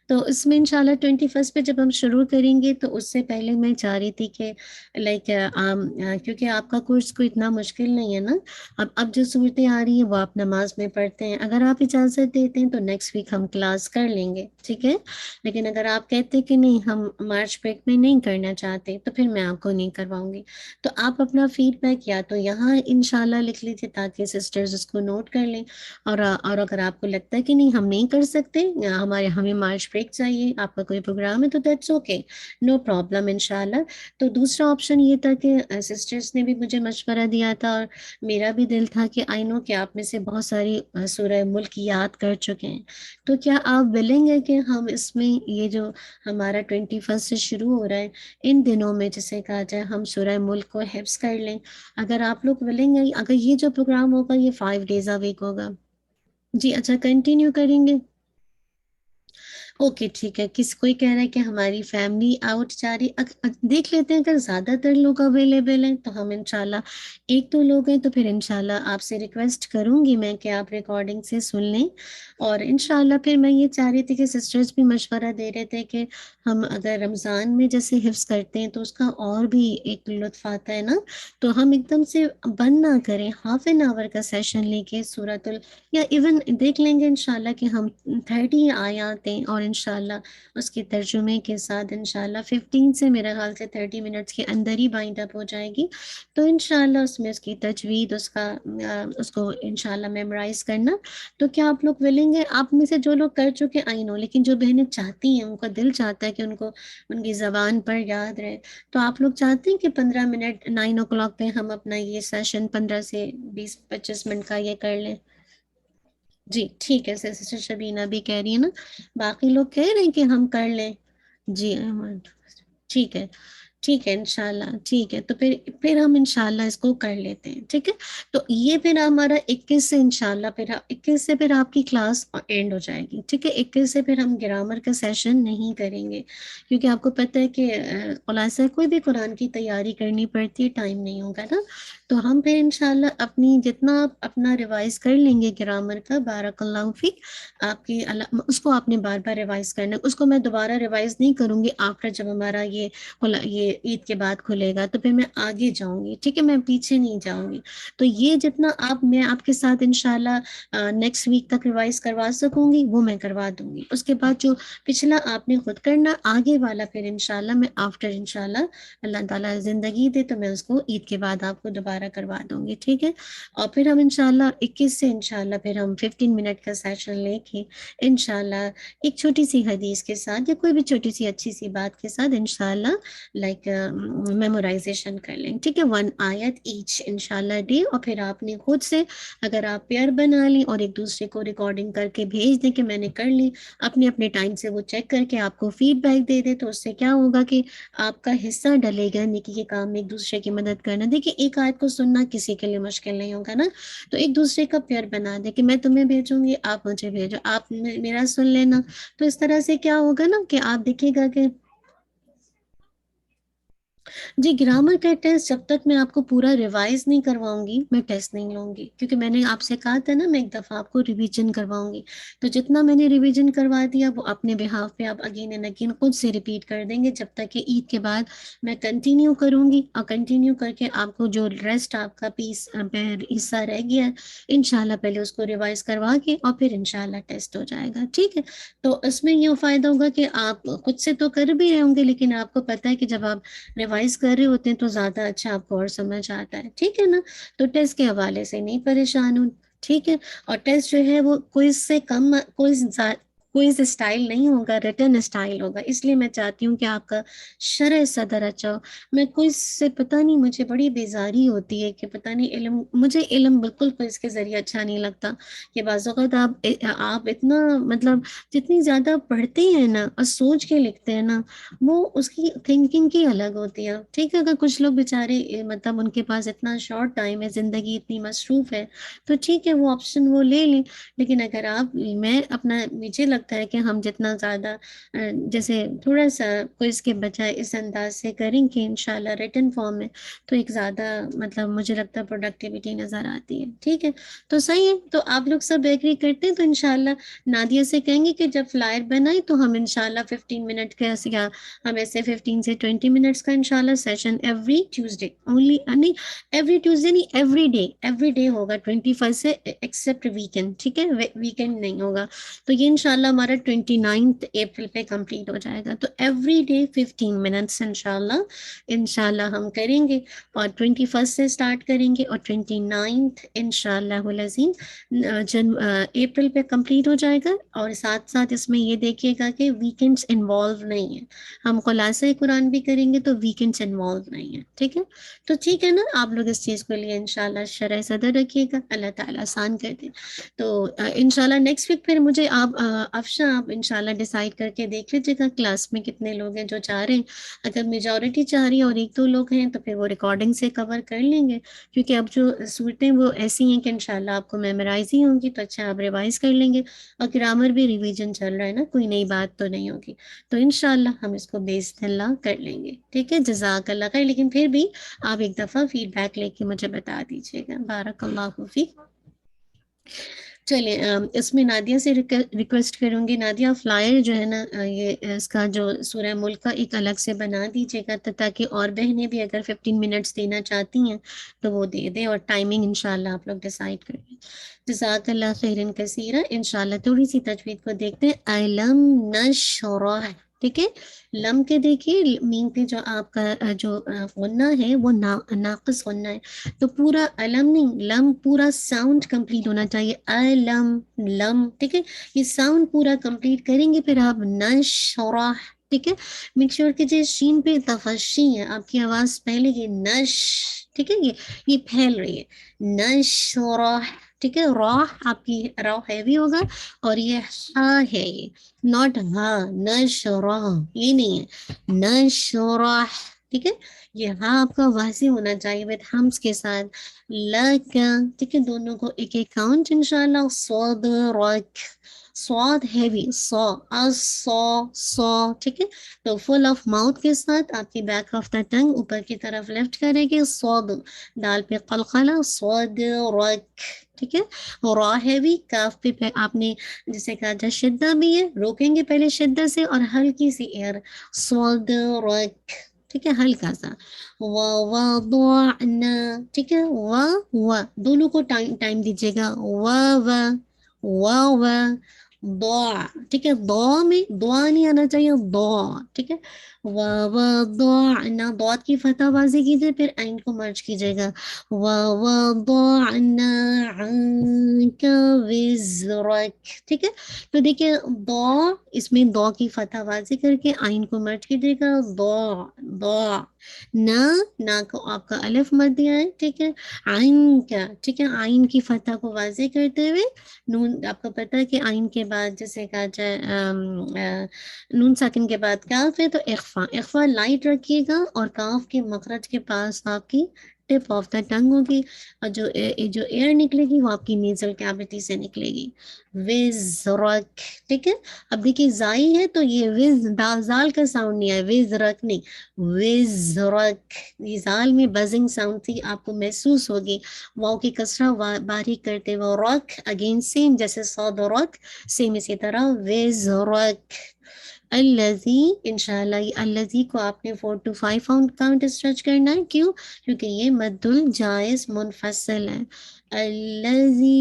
تو اس میں انشاءاللہ 21 پہ جب ہم شروع کریں گے تو اس سے پہلے میں چاہ رہی تھی کہ لائک کیونکہ آپ کا کورس کوئی اتنا مشکل نہیں ہے نا، اب جو صورتیں آ رہی ہیں وہ آپ نماز میں پڑھتے ہیں، اگر آپ اجازت دیتے ہیں تو نیکسٹ ویک ہم کلاس کر لیں گے، ٹھیک ہے۔ لیکن اگر آپ کہتے کہ نہیں ہم مارچ بریک میں نہیں کرنا چاہتے تو پھر میں آپ کو نہیں کرواؤں گی، تو آپ اپنا فیڈ بیک یا تو یہاں انشاءاللہ لکھ لیجیے تاکہ سسٹرز اس کو نوٹ کر لیں، اور اگر آپ کو لگتا ہے کہ نہیں ہم نہیں کر سکتے، یا ہمیں مارچ بریک چاہیے، آپ کا کوئی پروگرام ہے، تو دیٹس اوکے، نو پرابلم انشاءاللہ۔ تو دوسرا آپشن یہ تھا کہ سسٹرز نے بھی مجھے مشورہ دیا تھا، اور میرا بھی دل تھا کہ آئی نو کہ آپ میں سے بہت ساری سورہ ملک یاد کر چکے ہیں، تو کیا آپ ولنگ ہے کہ ہم اس میں یہ جو ہمارا 21 سے شروع ہو رہا ہے ان دنوں میں جسے کہا جائے ہم سورہ ملک کو حفظ کر لیں؟ اگر آپ لوگ ولنگ ہیں، اگر یہ جو پروگرام ہوگا یہ 5 days a week ہوگا، جی اچھا کنٹینیو کریں گے؟ اوکے ٹھیک ہے، کس کوئی کہہ رہا ہے کہ ہماری فیملی آؤٹ جا رہی، دیکھ لیتے ہیں اگر زیادہ تر لوگ اویلیبل ہیں تو ہم انشاءاللہ، ایک دو لوگ ہیں تو پھر انشاءاللہ آپ سے ریکویسٹ کروں گی میں کہ آپ ریکارڈنگ سے سن لیں، اور انشاءاللہ پھر میں یہ چاہ رہی تھی کہ سسٹرز بھی مشورہ دے رہے تھے کہ ہم اگر رمضان میں جیسے حفظ کرتے ہیں تو اس کا اور بھی ایک لطف آتا ہے نا، تو ہم ایک دم سے بند نہ کریں، ہاف این آور کا سیشن لے کے سورۃ یا ایون دیکھ لیں گے انشاءاللہ کہ ہم 30 آیات ہیں، اور انشاءاللہ اس کے ترجمے کے ساتھ انشاءاللہ 15 سے میرا خیال سے 30 منٹس کے اندر ہی بائنڈ اپ ہو جائے گی، تو انشاءاللہ اس میں اس کی تجوید اس کو انشاءاللہ میمورائز کرنا، تو کیا آپ لوگ ولنگ ہیں؟ آپ میں سے جو لوگ کر چکے آئی نو، لیکن جو بہنیں چاہتی ہیں، ان کا دل چاہتا ہے کہ ان کو ان کی زبان پر یاد رہے، تو آپ لوگ چاہتے ہیں کہ 15 منٹ 9 o'clock پہ ہم اپنا یہ سیشن 15 سے 20-25 منٹ کا یہ کر لیں؟ جی ٹھیک ہے، سسٹر شبینہ بھی کہہ رہی ہے نا، باقی لوگ کہہ رہے ہیں کہ ہم کر لیں؟ جی ٹھیک ہے، ٹھیک ہے انشاءاللہ، ٹھیک ہے، تو پھر ہم انشاءاللہ اس کو کر لیتے ہیں، ٹھیک ہے۔ تو یہ پھر ہمارا 21 سے انشاءاللہ، پھر 21 سے پھر آپ کی کلاس اینڈ ہو جائے گی، ٹھیک ہے۔ 21 سے پھر ہم گرامر کا سیشن نہیں کریں گے، کیونکہ آپ کو پتہ ہے کہ خلاصہ کوئی بھی قرآن کی تیاری کرنی پڑتی ہے، ٹائم نہیں ہوگا نا۔ تو ہم پھر انشاءاللہ اپنی جتنا آپ اپنا ریوائز کر لیں گے گرامر کا، بارک اللہ فیک، آپ کی اس کو آپ نے بار بار ریوائز کرنا ہے، اس کو میں دوبارہ ریوائز نہیں کروں گی آفٹر جب ہمارا یہ عید کے بعد کھلے گا، تو پھر میں آگے جاؤں گی، ٹھیک ہے، میں پیچھے نہیں جاؤں گی۔ تو یہ جتنا میں آپ کے ساتھ انشاءاللہ نیکسٹ ویک تک ریوائز کروا سکوں گی وہ میں کروا دوں گی۔ اس کے بعد جو پچھلا آپ نے خود کرنا، آگے والا پھر انشاءاللہ میں آفٹر انشاءاللہ اللہ تعالیٰ زندگی دے تو میں اس کو عید کے بعد آپ کو دوبارہ کروا دوں گی، ٹھیک ہے۔ اور پھر ہم انشاءاللہ 21 سے انشاءاللہ پھر ہم 15 منٹ کا سیشن لے کے انشاءاللہ ایک چھوٹی سی حدیث کے ساتھ یا کوئی بھی چھوٹی سی اچھی سی بات کے ساتھ انشاءاللہ لائک میمورائزیشن کر لیں، ٹھیک ہے، 1 آیت ایچ انشاءاللہ ڈے۔ اور پھر آپ نے خود سے اگر آپ پیئر بنا لیں اور ایک دوسرے کو ریکارڈنگ کر کے بھیج دیں کہ میں نے کر لی، اپنے اپنے ٹائم سے وہ چیک کر کے آپ کو فیڈ بیک دے دے، تو اس سے کیا ہوگا کہ آپ کا حصہ ڈلے گا نیکی کے کام میں، ایک دوسرے کی مدد کرنا۔ دیکھیے ایک آیت کو سننا کسی کے لیے مشکل نہیں ہوگا نا، تو ایک دوسرے کا پیئر بنا دے کہ میں تمہیں بھیجوں گی، آپ مجھے بھیجو، آپ میرا سن لینا، تو اس طرح سے کیا ہوگا نا کہ آپ دیکھیے گا کہ جی گرامر کا ٹیسٹ جب تک میں آپ کو پورا ریوائز نہیں کرواؤں گی میں ٹیسٹ نہیں لوں گی، کیونکہ میں نے آپ سے کہا تھا نا میں ایک دفعہ آپ کو ریویژن کرواؤں گی، تو جتنا میں نے ریویژن کروا دیا وہ اپنے بہاف پہ آپ اگین اینڈ اگین خود سے ریپیٹ کر دیں گے، جب تک کہ عید کے بعد میں کنٹینیو کروں گی، اور کنٹینیو کر کے آپ کو جو ریسٹ آپ کا پیس حصہ رہ گیا ہے انشاءاللہ پہلے اس کو ریوائز کروا کے اور پھر انشاءاللہ ٹیسٹ ہو جائے گا، ٹھیک ہے۔ تو اس میں یہ فائدہ ہوگا کہ آپ خود سے تو کر بھی رہے ہوں گے، لیکن آپ کو پتہ ہے کہ جب آپ ریوائز کر رہے ہوتے ہیں تو زیادہ اچھا آپ کو اور سمجھ آتا ہے، ٹھیک ہے نا۔ تو ٹیسٹ کے حوالے سے نہیں پریشان ہوں، ٹھیک ہے۔ اور ٹیسٹ جو ہے وہ کوئز سے کم، کوئز اسٹائل نہیں ہوگا، ریٹن اسٹائل ہوگا، اس لیے میں چاہتی ہوں کہ آپ کا شرح صدر اچھا ہو۔ میں کوئز سے پتہ نہیں مجھے بڑی بیزاری ہوتی ہے کہ پتہ نہیں مجھے علم بالکل کوئز کے ذریعے اچھا نہیں لگتا، کہ بعض اوقات آپ اتنا مطلب جتنی زیادہ پڑھتے ہیں نا اور سوچ کے لکھتے ہیں نا، وہ اس کی تھنکنگ کی الگ ہوتی ہے، ٹھیک ہے۔ اگر کچھ لوگ بیچارے مطلب ان کے پاس اتنا شارٹ ٹائم ہے، زندگی اتنی مصروف ہے، تو ٹھیک ہے وہ آپشن وہ لے لیں، لیکن اگر میں اپنا مجھے لگتا ہے کہ ہم جتنا زیادہ جیسے تھوڑا سا کوئی اس کے بجائے اس انداز سے کریں کہ انشاءاللہ ریٹن فارم میں، تو ایک زیادہ مطلب مجھے لگتا ہے پروڈکٹیوٹی نظر آتی ہے، ٹھیک ہے۔ تو صحیح ہے، تو آپ لوگ سب ایگری کرتے ہیں، تو انشاءاللہ نادیہ سے کہیں گے کہ جب فلائر بنائے تو ہم انشاءاللہ 15 منٹ کا یا ہم ایسے 15 سے 20 منٹس کا انشاءاللہ سیشن ایوری ٹیوزڈے اونلی، نہیں ایوری ٹیوزڈے نہیں، ایوری ڈے ہوگا 21 سے ایکسیپٹ ویکینڈ، ٹھیک ہے، ویکینڈ نہیں ہوگا۔ تو یہ انشاءاللہ ہمارا 29 اپریل پہ کمپلیٹ ہو جائے گا، تو ایوری ڈے 15 منٹس انشاءاللہ ہم کریں گے، اور 21 سے اسٹارٹ کریں گے اور 29 انشاءاللہ العظیم اپریل پہ کمپلیٹ ہو جائے گا۔ اور ساتھ ساتھ اس میں یہ دیکھیے گا کہ ویکینڈس انوالو نہیں ہیں، ہم خلاصہ قرآن بھی کریں گے تو ویکینڈس انوالو نہیں ہیں، ٹھیک ہے۔ تو ٹھیک ہے نا، آپ لوگ اس چیز کو لیے انشاءاللہ شرح صدر رکھیے گا، اللہ تعالیٰ آسان کر دے۔ تو انشاءاللہ نیکسٹ ویک پھر مجھے آپ افشاں آپ انشاءاللہ ڈیسائیڈ کر کے دیکھ لیجیے گا کلاس میں کتنے لوگ ہیں جو چاہ رہے ہیں، اگر میجورٹی چاہ رہی ہے اور 1-2 لوگ ہیں تو پھر وہ ریکارڈنگ سے کور کر لیں گے، کیونکہ اب جو صورتیں وہ ایسی ہیں کہ انشاءاللہ آپ کو میمورائز ہی ہوں گی، تو اچھا آپ ریوائز کر لیں گے، اور گرامر بھی ریویژن چل رہا ہے نا، کوئی نئی بات تو نہیں ہوگی، تو انشاءاللہ ہم اس کو باذن اللہ کر لیں گے، ٹھیک ہے۔ جزاک اللہ خیر، لیکن پھر بھی آپ ایک دفعہ فیڈ بیک لے کے مجھے بتا دیجیے گا، بارک اللہ فیک۔ چلیں اس میں نادیہ سے ریکویسٹ کروں گی، نادیہ فلائر جو ہے نا یہ اس کا جو سورہ ملک کا ایک الگ سے بنا دیجیے گا، تاکہ اور بہنیں بھی اگر 15 منٹس دینا چاہتی ہیں تو وہ دے دیں، اور ٹائمنگ انشاءاللہ آپ لوگ ڈیسائیڈ کر لیں۔ جزاک اللہ خیرن کثیرہ۔ انشاءاللہ تھوڑی سی تجوید کو دیکھتے ہیں، علم نشرح، ٹھیک ہے۔ لم کے دیکھیے میم پہ جو آپ کا جو غنہ ہے وہ ناقص غنہ ہے، تو پورا علم نہیں، لم پورا ساؤنڈ کمپلیٹ ہونا چاہیے، علم لم، ٹھیک ہے، یہ ساؤنڈ پورا کمپلیٹ کریں گے پھر آپ نشرح، ٹھیک ہے۔ میک شیور کیجیے شین پہ تفشی ہے، آپ کی آواز پہلے یہ نش، ٹھیک ہے، یہ پھیل رہی ہے، نشرح، ٹھیک ہے۔ راہ آپ کی راہ ہیوی ہوگا، اور یہ ہا ہے، یہ ناٹ ہا، نشرح یہ نہیں ہے، نشرح، ٹھیک ہے، یہ ہاں آپ کا واضح ہونا چاہیے وتھ ہمس کے ساتھ. لکا، ٹھیک ہے، دونوں کو ایک ایک کاؤنٹ انشاءاللہ. صدرک، سواد ہیوی، سو، ٹھیک ہے. تو فل آف ماؤتھ کے ساتھ آپ کی بیک آف دا ٹنگ اوپر کی طرف لیفٹ کرے گی. صاد، دال پہ قلقلہ، صدرک، ٹھیک ہے. را ہیوی، کاف پہ آپ نے جسے کہا جائے شدہ بھی ہے، روکیں گے پہلے شدہ سے اور ہلکی سی ایئر. صدرک، ٹھیک ہے، ہلکا سا. وضعنا، ٹھیک ہے، دونوں کو ٹائم دیجیے گا. و ضع، ٹھیک ہے، ضع میں دعا نہیں آنا چاہیے، ضع، ٹھیک ہے. وضعنا، ضاد کی فتح بازی کیجیے پھر عین کو مرج کیجیے گا. ووضعنا عنك وزرك، ٹھیک ہے. تو دیکھیں ضع، اس میں ضع کی فتح واضح کر کے عین کو مرج کیجیے گا. ضع، نا کو آپ کا الف مد دیا ہے، ٹھیک ہے. عین کا، ٹھیک ہے، عین کی فتح کو واضح کرتے ہوئے نون، آپ کو پتہ ہے کہ عین کے بعد جیسے کہا جائے نون ساکن کے بعد کاف ہے تو اخفا لائٹ رکھیے گا اور کاف کے مخرج کے پاس آپ کی ٹپ آف دا ٹنگ ہوگی اور جو ایئر نکلے گی وہ آپ کی نیزل کیوٹی سے نکلے گی. وزرک، ٹھیک ہے. اب دیکھیے زائی ہے تو یہ زال کا ساؤنڈ نہیں ہے، وزرک نہیں، وزرک. یہ زال میں بزنگ ساؤنڈ تھی، آپ کو محسوس ہوگی. واؤ کی کسرہ باریک کرتے ہوئے رک، اگین سیم جیسے صاد رک، سیم اسی طرح وزرک. الذی، انشاءاللہ یہ الذی کو آپ نے 4 to 5 کاؤنٹ اسٹریچ کرنا ہے. کیوں؟ کیونکہ یہ مد الجائز منفصل ہے. الذی،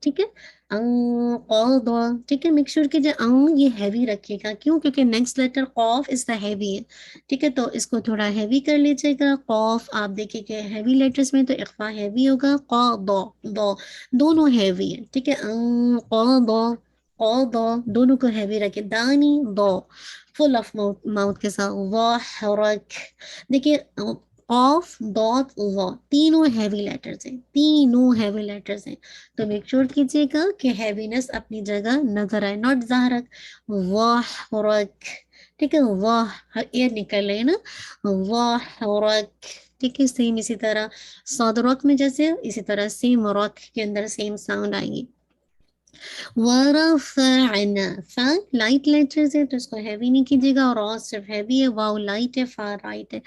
ٹھیک ہے. قاضا، ٹھیک ہے. میک شور کیجیے یہ ہیوی رکھیے گا. کیوں؟ کیونکہ نیکسٹ لیٹر قاف اس دا ہیوی ہے، ٹھیک ہے. تو اس کو تھوڑا ہیوی کر لیجیے گا. قاف آپ دیکھیں کہ ہیوی لیٹرز میں تو اخفا ہیوی ہوگا. قاضا، دونوں ہیوی ہے، ٹھیک ہے. قاضا، قاضا، دونوں کو ہیوی رکھے. دانی، فل آف ماؤتھ کے ساتھ. وحرک، دیکھیے قاف، ضاد، ظا، تینوں ہیوی لیٹرز ہیں، تینوں ہیوی لیٹرز ہیں. تو میک شور کیجیے گا کہ ہیوینس اپنی جگہ نظر آئے، ناٹ ظاہرک. وحرک، ٹھیک ہے. واہ، ایئر نکل رہے ہیں نا. وحرک، ٹھیک ہے. سیم اسی طرح صاد رک میں جیسے اسی طرح سیم رک کے اندر سیم ساؤنڈ آئیں گی. ورفعنا، فا لائٹ لیٹرز ہے تو اس کو ہیوی نہیں کیجیے گا. اور صرف ہیوی ہے. واو لائٹ ہے، فا رائٹ ہے.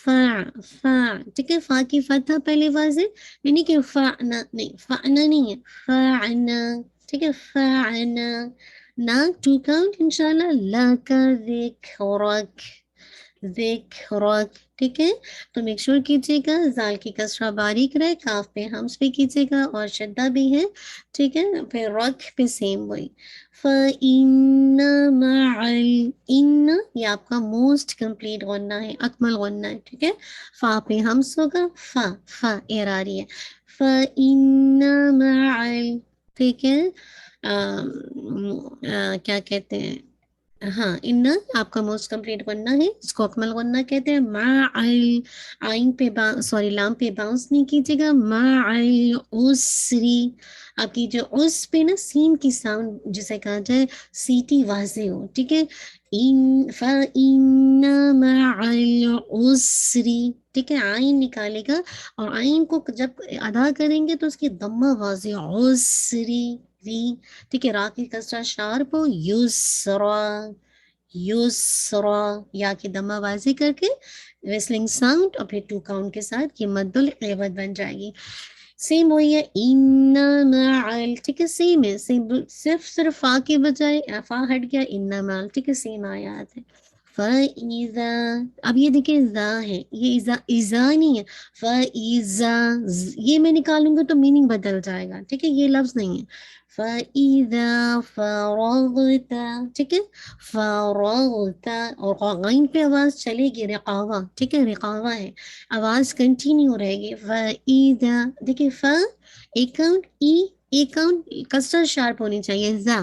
فا، ٹھیک ہے. فا کی فتح پہلے واضح، یعنی کہ فعنا نہیں، فعنا نہیں ہے، فعنا، ٹھیک ہے. فعنا، نا 2 کاؤنٹ انشاءاللہ. لکا ذکرک، ذکرک، ٹھیک ہے. تو میک شور کیجیے گا زال کی کسرہ باریک رہے، کاف پہ ہمس پہ کیجیے گا اور شدہ بھی ہے، ٹھیک ہے. پھر رک پہ سیم وہی. فَإِنَّ مَعَ إِنَّ، یہ آپ کا موسٹ کمپلیٹ غنہ ہے، اکمل غنہ ہے، ٹھیک ہے. فا پہ ہمس ہوگا. فا ایر آ رہی ہے. فَإِنَّ مَعَ، ٹھیک ہے. کیا کہتے ہیں، ہاں ان آپ کا موسٹ کمپلیٹ غنہ ہے، اس کو اکمل غنہ کہتے ہیں. عین پہ سوری لام پہ باؤنس نہیں کیجیے گا. مع العسری، آپ کی جو اس پہ نا سین کی ساؤنڈ جسے کہا جائے سیٹی واضح ہو، ٹھیک ہے. فَإِنَّ مَعَ الْعُسْرِ، ٹھیک ہے. عین نکالے گا اور عین کو جب ادا کریں گے تو اس کی ضمہ واضح. عسری، ٹھیک ہے. را کی کسرہ شارپ ہو. یسرا، یسرا، یا کی ضمہ واضح کر کے ویسلنگ ساؤنڈ اور پھر 2 کاؤنٹ کے ساتھ یہ مد العوض بن جائے گی. سیم وہی ہے. ان معل، ٹھیک ہے. سیم ہے، صرف فا کے بجائے فا ہٹ گیا. ان معل، ٹھیک ہے. سیم آیات ہے. فَإِذَا، اب یہ دیکھیں ذا ہے، یہ ایزا نہیں ہے. فَإِذَا، یہ میں نکالوں گا تو میننگ بدل جائے گا، ٹھیک ہے. یہ لفظ نہیں ہے. فَإِذَا فَرَغْتَ، ٹھیک ہے. فَرَغْتَ، اور غین پہ آواز چلے گی. رقاوہ، ٹھیک ہے. رقاوہ ہے، آواز کنٹینیو رہے گی. فَإِذَا، دیکھیں فا ایک کاؤنٹ، ای ایک کاؤنٹ، کسر شارپ ہونی چاہیے. زا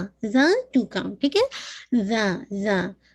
2 کاؤنٹ، ٹھیک ہے. زا،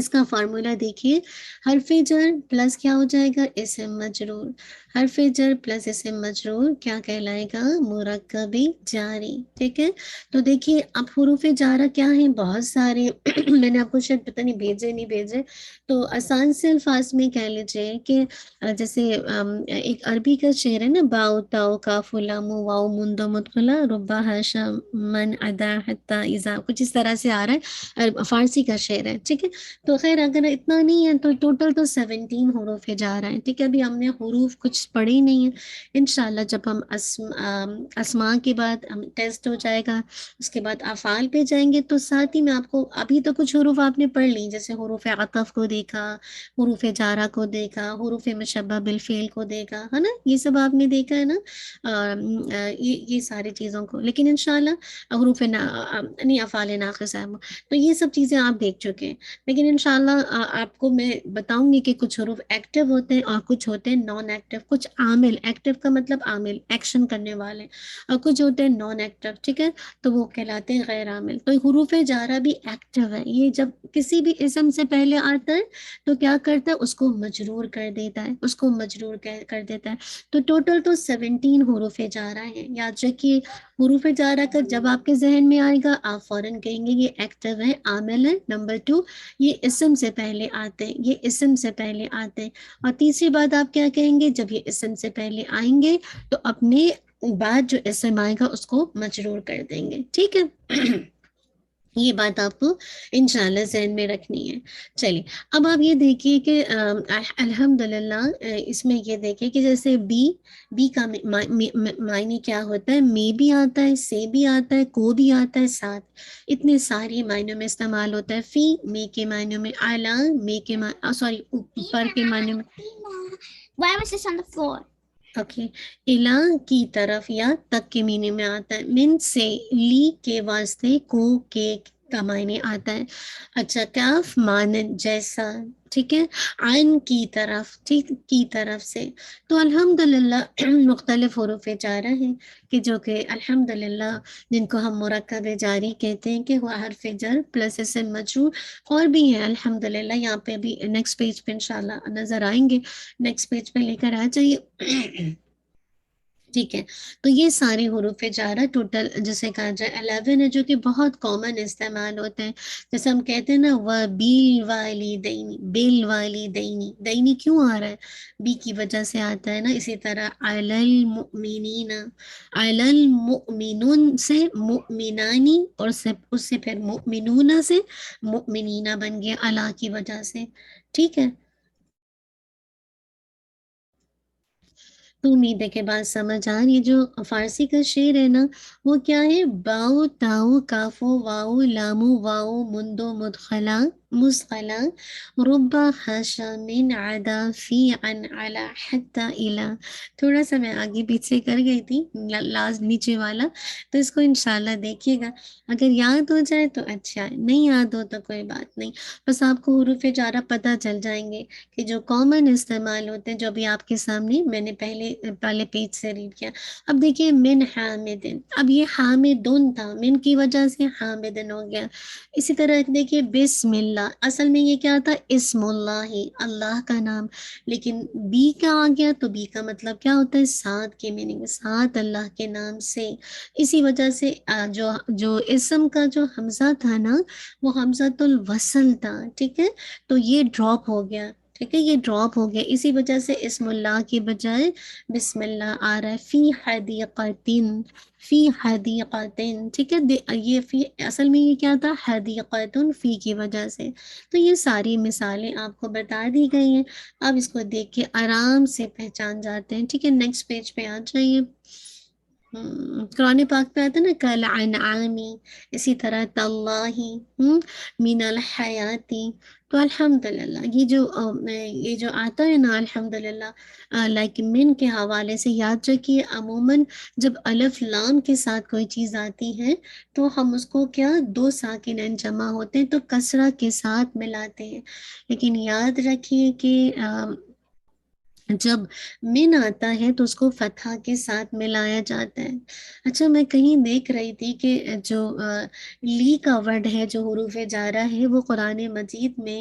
اس کا فارمولا دیکھیے، حرف جر پلس کیا ہو جائے گا، اسم مجرور، حرف جر پلس اسم مجرور کیا کہلائے گا، مرکب جاری، ٹھیک ہے۔ تو دیکھیے اب حروف جارہ کیا ہیں، بہت سارے میں نے آپ کو شاید پتہ نہیں بھیجے نہیں بھیجے، تو آسان سے الفاظ میں کہہ لیجیے کہ جیسے ایک عربی کا شعر ہے نا، باؤ تاؤ کاف لام واؤ مندو مدخلا ربا حاشا من ادا حتی اذا، کچھ اس طرح سے آ رہا ہے، فارسی کا شعر ہے، ٹھیک ہے۔ تو خیر اگر اتنا نہیں ہے تو ٹوٹل تو 17 حروف جا رہا ہے، ٹھیک ہے۔ ابھی ہم نے حروف کچھ پڑھے ہی نہیں ہیں، انشاءاللہ جب ہم اسماء کے بعد ہم ٹیسٹ ہو جائے گا، اس کے بعد افعال پہ جائیں گے، تو ساتھ ہی میں آپ کو ابھی تو کچھ حروف آپ نے پڑھ لی، جیسے حروف عطف کو دیکھا، حروف جارہ کو دیکھا، حروف مشبہ بالفعل کو دیکھا ہے نا، یہ سب آپ نے دیکھا ہے نا، یہ ساری چیزوں کو، لیکن انشاءاللہ حروف نہیں افعال ناقصہ ہے، تو یہ سب چیزیں آپ دیکھ چکے ہیں، لیکن انشاءاللہ آپ کو میں بتاؤں گی کہ کچھ حروف ایکٹیو ہوتے ہیں اور کچھ ہوتے ہیں نان ایکٹیو، کچھ عامل، ایکٹیو کا مطلب عامل، ایکشن کرنے والے، اور کچھ ہوتے ہیں نان ایکٹیو، ٹھیک ہے، تو وہ کہلاتے ہیں غیر عامل۔ تو حروف جارہ بھی ایکٹیو ہے، یہ جب کسی بھی اسم سے پہلے آتا ہے تو کیا کرتا ہے، اس کو مجرور کر دیتا ہے، اس کو مجرور کر دیتا ہے۔ تو ٹوٹل تو 17 حروف جارہ ہیں، یاد رکھیے حروف جارہ کا جب آپ کے ذہن میں آئے گا آپ فوراً کہیں گے یہ ایکٹیو ہے، عامل ہے، نمبر 2 یہ اسم سے پہلے آتے ہیں، یہ اسم سے پہلے آتے ہیں، اور تیسری بات آپ کیا کہیں گے، جب یہ اسم سے پہلے آئیں گے تو اپنے بعد جو اسم آئے گا اس کو مجرور کر دیں گے، ٹھیک ہے۔ یہ بات آپ کو انشاءاللہ ذہن میں رکھنی ہے۔ چلیے اب آپ یہ دیکھیے کہ الحمدللہ اس میں یہ دیکھیے کہ جیسے بی کا معنی کیا ہوتا ہے، میں بھی آتا ہے، سے بھی آتا ہے، کو بھی آتا ہے، ساتھ، اتنے سارے معنیوں میں استعمال ہوتا ہے۔ فی میں کے معنیوں میں، اعلیٰ میں کے سوری اوپر کے معنیوں میں، Why was this on the floor? Okay, الا کی طرف یا تک کے معنی میں آتا ہے، من سے، لی کے واسطے، کو کے کا معنی آتا ہے، اچھا، کاف مانند جیسا، ٹھیک ہے، عین کی طرف، ٹھیک، کی طرف سے۔ تو الحمدللہ مختلف حروف جارہ ہیں کہ جو کہ الحمدللہ جن کو ہم مرکب جاری کہتے ہیں کہ وہ حرف جر پلس اسم مجرور، اور بھی ہیں الحمدللہ، یہاں پہ ابھی نیکسٹ پیج پہ انشاءاللہ نظر آئیں گے، نیکسٹ پیج پہ لے کر آ جائیے۔ ٹھیک ہے، تو یہ سارے حروف جارہ ٹوٹل جسے کہا جائے 11 ہے، جو کہ بہت کامن استعمال ہوتے ہیں، جیسے ہم کہتے ہیں نا وَبِل والدینی، بِل والدینی، دینی کیوں آ رہا ہے، بی کی وجہ سے آتا ہے نا، اسی طرح علی المؤمنین، علی المؤمنون سے مؤمنانی، اور اس سے پھر مؤمنون سے مؤمنین بن گیا اللہ کی وجہ سے، ٹھیک ہے۔ تو امید ہے کہ بات سمجھ آ رہی ہے۔ جو فارسی کا شعر ہے نا وہ کیا ہے، باؤ تاؤ کافو واؤ لامو واؤ مندو مدخلا مسخلا ربا حاشا من عدا فی عن علا حتی الا، تھوڑا سا میں آگے پیچھے کر گئی تھی لاز نیچے والا، تو اس کو انشاءاللہ دیکھیے گا، اگر یاد ہو جائے تو اچھا ہے، نہیں یاد ہو تو کوئی بات نہیں، بس آپ کو حروف جارہ پتہ چل جائیں گے کہ جو کامن استعمال ہوتے ہیں، جو بھی آپ کے سامنے میں نے پہلے پیج سے ریڈ کیا۔ اب دیکھیے من حامدن، اب یہ حامدن تھا، من کی وجہ سے حامدن ہو گیا۔ اسی طرح دیکھیے بسم اللہ، اصل میں یہ کیا تھا، اسم اللہ، اللہ کا نام، لیکن بی کا آ گیا تو بی کا مطلب کیا ہوتا ہے، ساتھ کے میننگ، ساتھ اللہ کے نام سے، اسی وجہ سے جو اسم کا جو حمزہ تھا نا وہ حمزۃ الوصل تھا، ٹھیک ہے، تو یہ ڈراپ ہو گیا، ٹھیک ہے، یہ ڈراپ ہو گیا، اسی وجہ سے اسم اللہ کی بجائے بسم اللہ آ رہا ہے، فی حدیقتن، فی حدیقتن، ٹھیک ہے، یہ فی اصل میں یہ کیا تھا، حدیقتن، فی کی وجہ سے۔ تو یہ ساری مثالیں آپ کو بتا دی گئی ہیں، آپ اس کو دیکھ کے آرام سے پہچان جاتے ہیں، ٹھیک ہے، نیکسٹ پیج پہ آ جائیے۔ قرآن پاک پہ آتا ہے نا کل انعامی، اسی طرح تاللہ، من الحیاتی، تو الحمدللہ یہ جو آتا ہے نا الحمدللہ لائک من کے حوالے سے یاد رکھیے، عموماً جب الف لام کے ساتھ کوئی چیز آتی ہے تو ہم اس کو کیا، دو ساکنین جمع ہوتے ہیں تو کسرہ کے ساتھ ملاتے ہیں، لیکن یاد رکھیے کہ جب من آتا ہے تو اس کو فتح کے ساتھ ملایا جاتا ہے۔ اچھا میں کہیں دیکھ رہی تھی کہ جو لی کا ورڈ ہے جو حروف جارہ ہے وہ قرآن مجید میں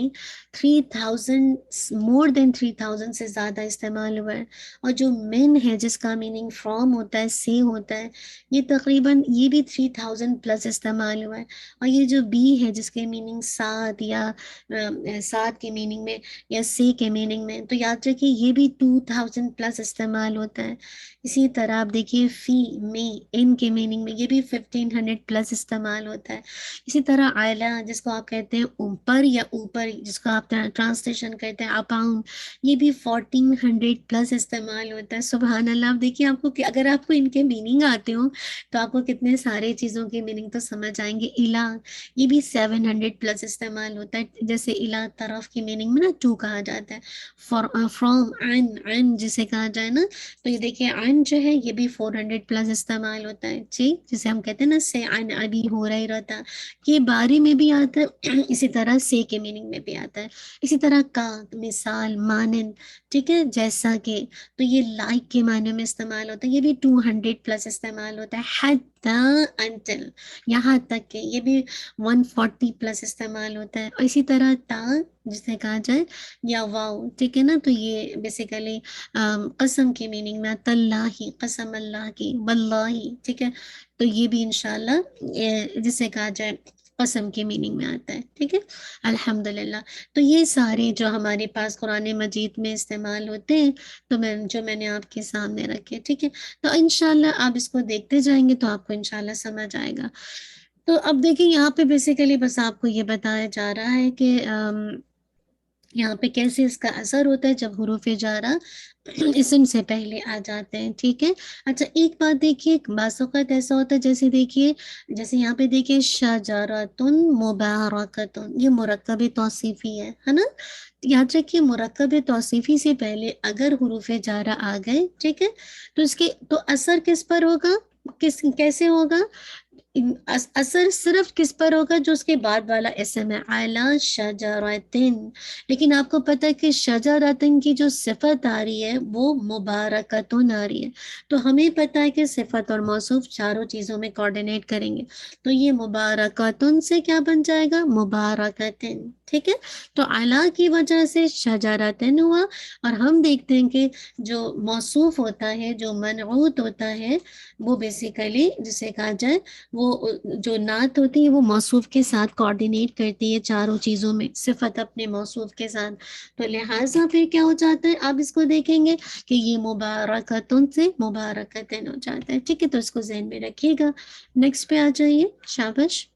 3000 مور دین 3000 سے زیادہ استعمال ہوا ہے، اور جو من ہے جس کا میننگ فرام ہوتا ہے، سے ہوتا ہے، یہ تقریباً یہ بھی 3000 پلس استعمال ہوا ہے، اور یہ جو بی ہے جس کے میننگ ساتھ یا ساتھ کے میننگ میں یا سی کے میننگ میں، تو یاد رکھیے یہ بھی 2000 پلس استعمال ہوتا ہے۔ اسی طرح آپ دیکھیے فی میں ان کے میننگ میں یہ بھی 1500 پلس استعمال ہوتا ہے۔ اسی طرح اعلیٰ جس کو آپ کہتے ہیں اوپر یا اوپر، جس کو آپ ٹرانسلیشن کرتے ہیں اپاؤنڈ، یہ بھی 1400 پلس استعمال ہوتا ہے۔ سبحان اللہ، آپ دیکھیے آپ کو اگر آپ کو ان کے میننگ آتے ہوں تو آپ کو کتنے سارے چیزوں کے میننگ تو سمجھ آئیں گے۔ الہ یہ بھی 700 پلس استعمال ہوتا ہے، جیسے الہ طرف کی میننگ میں نا ٹو کہا جاتا ہے، فرام عن جسے کہا جائے نا، تو یہ دیکھیں عن جو ہے یہ بھی 400 پلس استعمال ہوتا ہے جی، جسے ہم کہتے ہیں نا سے عن ابی ہریرہ کے بارے میں بھی آتا ہے، اسی طرح سے کے میننگ میں بھی آتا ہے، اسی طرح کا مثال مانند، ٹھیک ہے، جیسا کہ، تو یہ لائک کے معنی میں استعمال ہوتا ہے، یہ بھی 200 پلس استعمال ہوتا ہے، حتی انٹل یہاں تک کہ، یہ بھی 140 پلس استعمال ہوتا ہے، اور اسی طرح تا جسے کہا جائے یا واو، ٹھیک ہے نا، تو یہ بیسیکلی قسم کی میننگ میں تاللہ قسم اللہ کی، واللہ، ٹھیک ہے، تو یہ بھی انشاءاللہ جسے کہا جائے قسم کی میننگ میں آتا ہے، ٹھیک ہے، الحمدللہ۔ تو یہ سارے جو ہمارے پاس قرآن مجید میں استعمال ہوتے ہیں تو میں نے آپ کے سامنے رکھے، ٹھیک ہے، تو انشاءاللہ آپ اس کو دیکھتے جائیں گے تو آپ کو انشاءاللہ سمجھ آئے گا۔ تو اب دیکھیں یہاں پہ بیسیکلی بس آپ کو یہ بتایا جا رہا ہے کہ یہاں پہ کیسے اس کا اثر ہوتا ہے جب حروف جارہ اسم سے پہلے آ جاتے ہیں، ٹھیک ہے۔ اچھا ایک بات دیکھیے، بعض اوقات ایسا ہوتا ہے جیسے دیکھیے، جیسے یہاں پہ دیکھیے شجرۃ مبارکۃ، یہ مرکب توصیفی ہے نا، یاد رکھیے مرکب توصیفی سے پہلے اگر حروف جارہ آ گئے، ٹھیک ہے، تو اس کے تو اثر کس پر ہوگا، کیسے ہوگا، اثر صرف کس پر ہوگا، جو اس کے بعد والا اسم ہے، اعلیٰ شجرتن، لیکن آپ کو پتہ ہے کہ شجرتن کی جو صفت آ رہی ہے وہ مبارکتن آ رہی ہے، تو ہمیں پتہ ہے کہ صفت اور موصوف چاروں چیزوں میں کوارڈینیٹ کریں گے، تو یہ مبارکتن سے کیا بن جائے گا، مبارکتن، ٹھیک ہے، تو اعلیٰ کی وجہ سے شجرتن ہوا، اور ہم دیکھتے ہیں کہ جو موصوف ہوتا ہے، جو منعوت ہوتا ہے، وہ بیسیکلی جسے کہا جائے وہ جو نعت ہوتی ہے وہ موصوف کے ساتھ کوارڈینیٹ کرتی ہے چاروں چیزوں میں، صفت اپنے موصوف کے ساتھ، تو لہٰذا پھر کیا ہو جاتا ہے، آپ اس کو دیکھیں گے کہ یہ مبارکتن سے مبارکتن ہو جاتا ہے، ٹھیک ہے، تو اس کو ذہن میں رکھیے گا۔ نیکسٹ پہ آ جائیے، شابش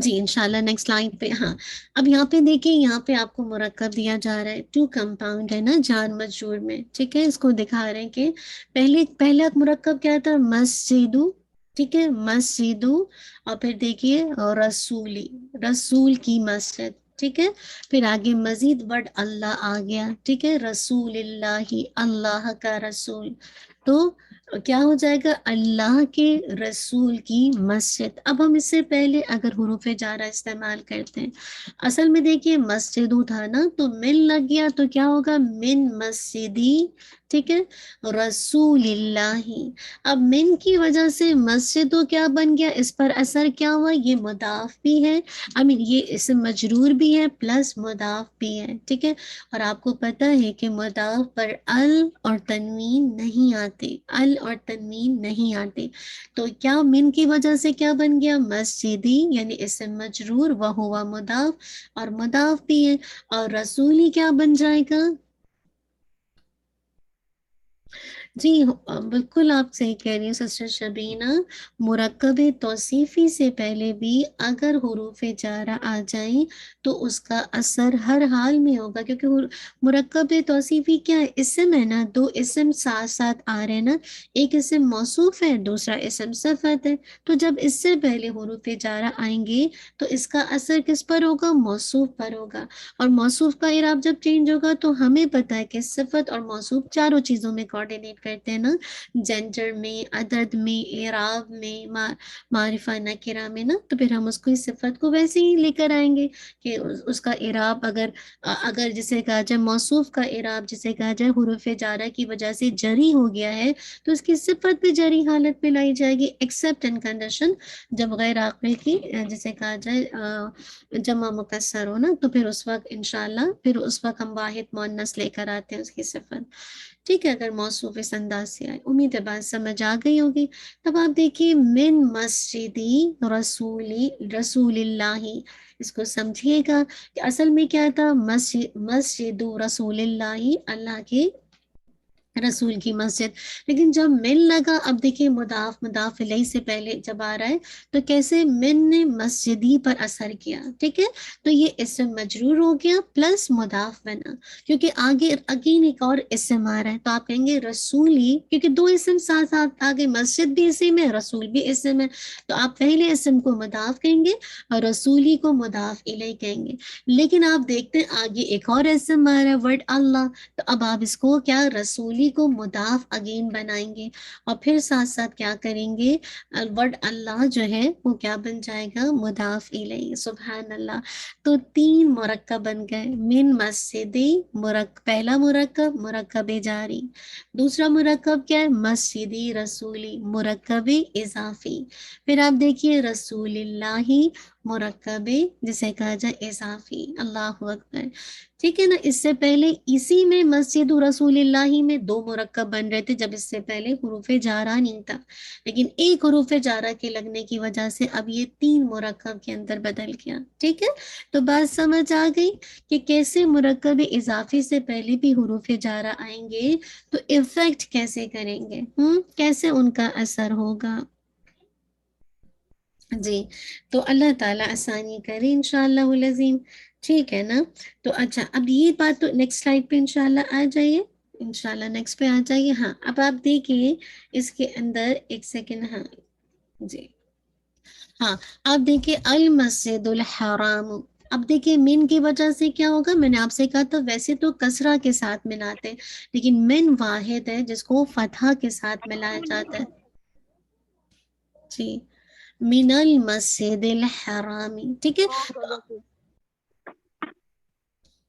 جی انشاءاللہ نیکسٹ لائن پہ، ہاں اب یہاں پہ دیکھیں، یہاں پہ آپ کو مرکب دیا جا رہا ہے، ٹو کمپاؤنڈ ہے نا جار مجرور میں، ٹھیک ہے، اس کو دکھا رہے ہیں کہ پہلا مرکب کیا تھا، مسجدو، ٹھیک ہے، مسجدو، اور پھر دیکھیے رسولی، رسول کی مسجد، ٹھیک ہے، پھر آگے مزید ورڈ اللہ آ گیا، ٹھیک ہے، رسول اللہ، اللہ کا رسول، تو کیا ہو جائے گا، اللہ کے رسول کی مسجد۔ اب ہم اس سے پہلے اگر حروف جارہ استعمال کرتے ہیں، اصل میں دیکھیے مسجدو تھا نا، تو من لگ گیا تو کیا ہوگا، من مسجدی، ٹھیک ہے، رسول اللہ، اب من کی وجہ سے مسجدو کیا بن گیا، اس پر اثر کیا ہوا، یہ مضاف بھی ہے، یہ اسم مجرور بھی ہے پلس مضاف بھی ہے، ٹھیک ہے، اور آپ کو پتہ ہے کہ مضاف پر ال اور تنوین نہیں آتے، ال اور تنوین نہیں آتے، تو کیا من کی وجہ سے کیا بن گیا، مسجدی، یعنی اسم مجرور وہ ہوا مضاف اور مضاف بھی ہے، اور رسولی کیا بن جائے گا، جی بالکل آپ صحیح کہہ رہی ہیں سسٹر شبینہ، مرکب توصیفی سے پہلے بھی اگر حروف جارہ آ جائیں تو اس کا اثر ہر حال میں ہوگا، کیونکہ مرکب توصیفی کیا ہے، اسم ہے نا، دو اسم ساتھ ساتھ آ رہے ہیں نا، ایک اسم موصوف ہے دوسرا اسم صفت ہے، تو جب اس سے پہلے حروف جارہ آئیں گے تو اس کا اثر کس پر ہوگا، موصوف پر ہوگا، اور موصوف کا اعراب جب چینج ہوگا تو ہمیں پتہ ہے کہ صفت اور موصوف چاروں چیزوں میں کوارڈینیٹ کرتے ہیں نا جینڈر میں، عدد میں، اعراب میں، معرفہ نکرہ میں نا، تو پھر ہم اس کو اس صفت کو ویسے ہی لے کر آئیں گے کہ اس کا اعراب اگر جسے کہا جائے موصوف کا اعراب جسے کہا جائے حروف جارہ کی وجہ سے جری ہو گیا ہے تو اس کی صفت بھی جری حالت پہ لائی جائے گی، ایکسیپٹ ان کنڈیشن جب غیر عاقل کی جسے کہا جائے جمع مکسر ہو نا، تو پھر اس وقت انشاءاللہ پھر اس وقت ہم واحد مؤنث لے کر آتے ہیں اس کی صفت، ٹھیک ہے، اگر موصوف اس انداز سے آئے۔ امید ہے بات سمجھ آ گئی ہوگی۔ تب آپ دیکھیے من مسجدی رسول اللہ، اس کو سمجھیے گا کہ اصل میں کیا تھا، مسجد رسول اللہ، اللہ کے رسول کی مسجد، لیکن جب من لگا، اب دیکھیں مضاف الیہ سے پہلے جب آ رہا ہے تو کیسے من نے مسجدی پر اثر کیا، ٹھیک ہے، تو یہ اسم مجرور ہو گیا پلس مضاف بنا، کیونکہ آگے اگین ایک اور اسم آ رہا ہے تو آپ کہیں گے رسولی، کیونکہ دو اسم ساتھ ساتھ آگے، مسجد بھی اسم ہے، رسول بھی اسم ہے، تو آپ پہلے اسم کو مضاف کہیں گے اور رسولی کو مضاف الیہ کہیں گے، لیکن آپ دیکھتے ہیں آگے ایک اور اسم آ رہا ہے ورڈ اللہ، تو اب آپ اس کو کیا رسولی کو مضاف اگین بنائیں گے اور پھر ساتھ ساتھ کیا کریں گے، ورڈ اللہ جو ہے وہ کیا بن جائے گا، مضاف الیہ، سبحان اللہ۔ تو تین مرکب بن گئے، من مسجدی پہلا مرکب جاری، دوسرا مرکب کیا ہے، مسجدی رسولی مرکب اضافی، پھر آپ دیکھیے رسول اللہ مرکب جسے کہا جائے اضافی، اللہ اکبر، ٹھیک ہے نا۔ اس سے پہلے اسی میں مسجد رسول اللہ میں دو مرکب بن رہے تھے جب اس سے پہلے حروف جارہ نہیں تھا، لیکن ایک حروف جارہ کے لگنے کی وجہ سے اب یہ تین مرکب کے اندر بدل گیا، ٹھیک ہے۔ تو بات سمجھ آ گئی کہ کیسے مرکب اضافی سے پہلے بھی حروف جارہ آئیں گے تو ایفیکٹ کیسے کریں گے، کیسے ان کا اثر ہوگا، جی، تو اللہ تعالیٰ آسانی کرے انشاءاللہ العظیم، ٹھیک ہے نا۔ تو اچھا اب یہ بات تو نیکسٹ سلائیڈ پہ انشاءاللہ آ جائیے، انشاءاللہ نیکسٹ پہ آ جائیے، ہاں اب آپ دیکھیے اس کے اندر ایک سیکنڈ، ہاں جی، ہاں اب دیکھیے المسجد الحرام، اب دیکھیے من کی وجہ سے کیا ہوگا، میں نے آپ سے کہا تو ویسے تو کسرہ کے ساتھ ملاتے ہیں لیکن من واحد ہے جس کو فتحہ کے ساتھ ملایا جاتا ہے، جی، من المسجد الحرامی، ٹھیک ہے،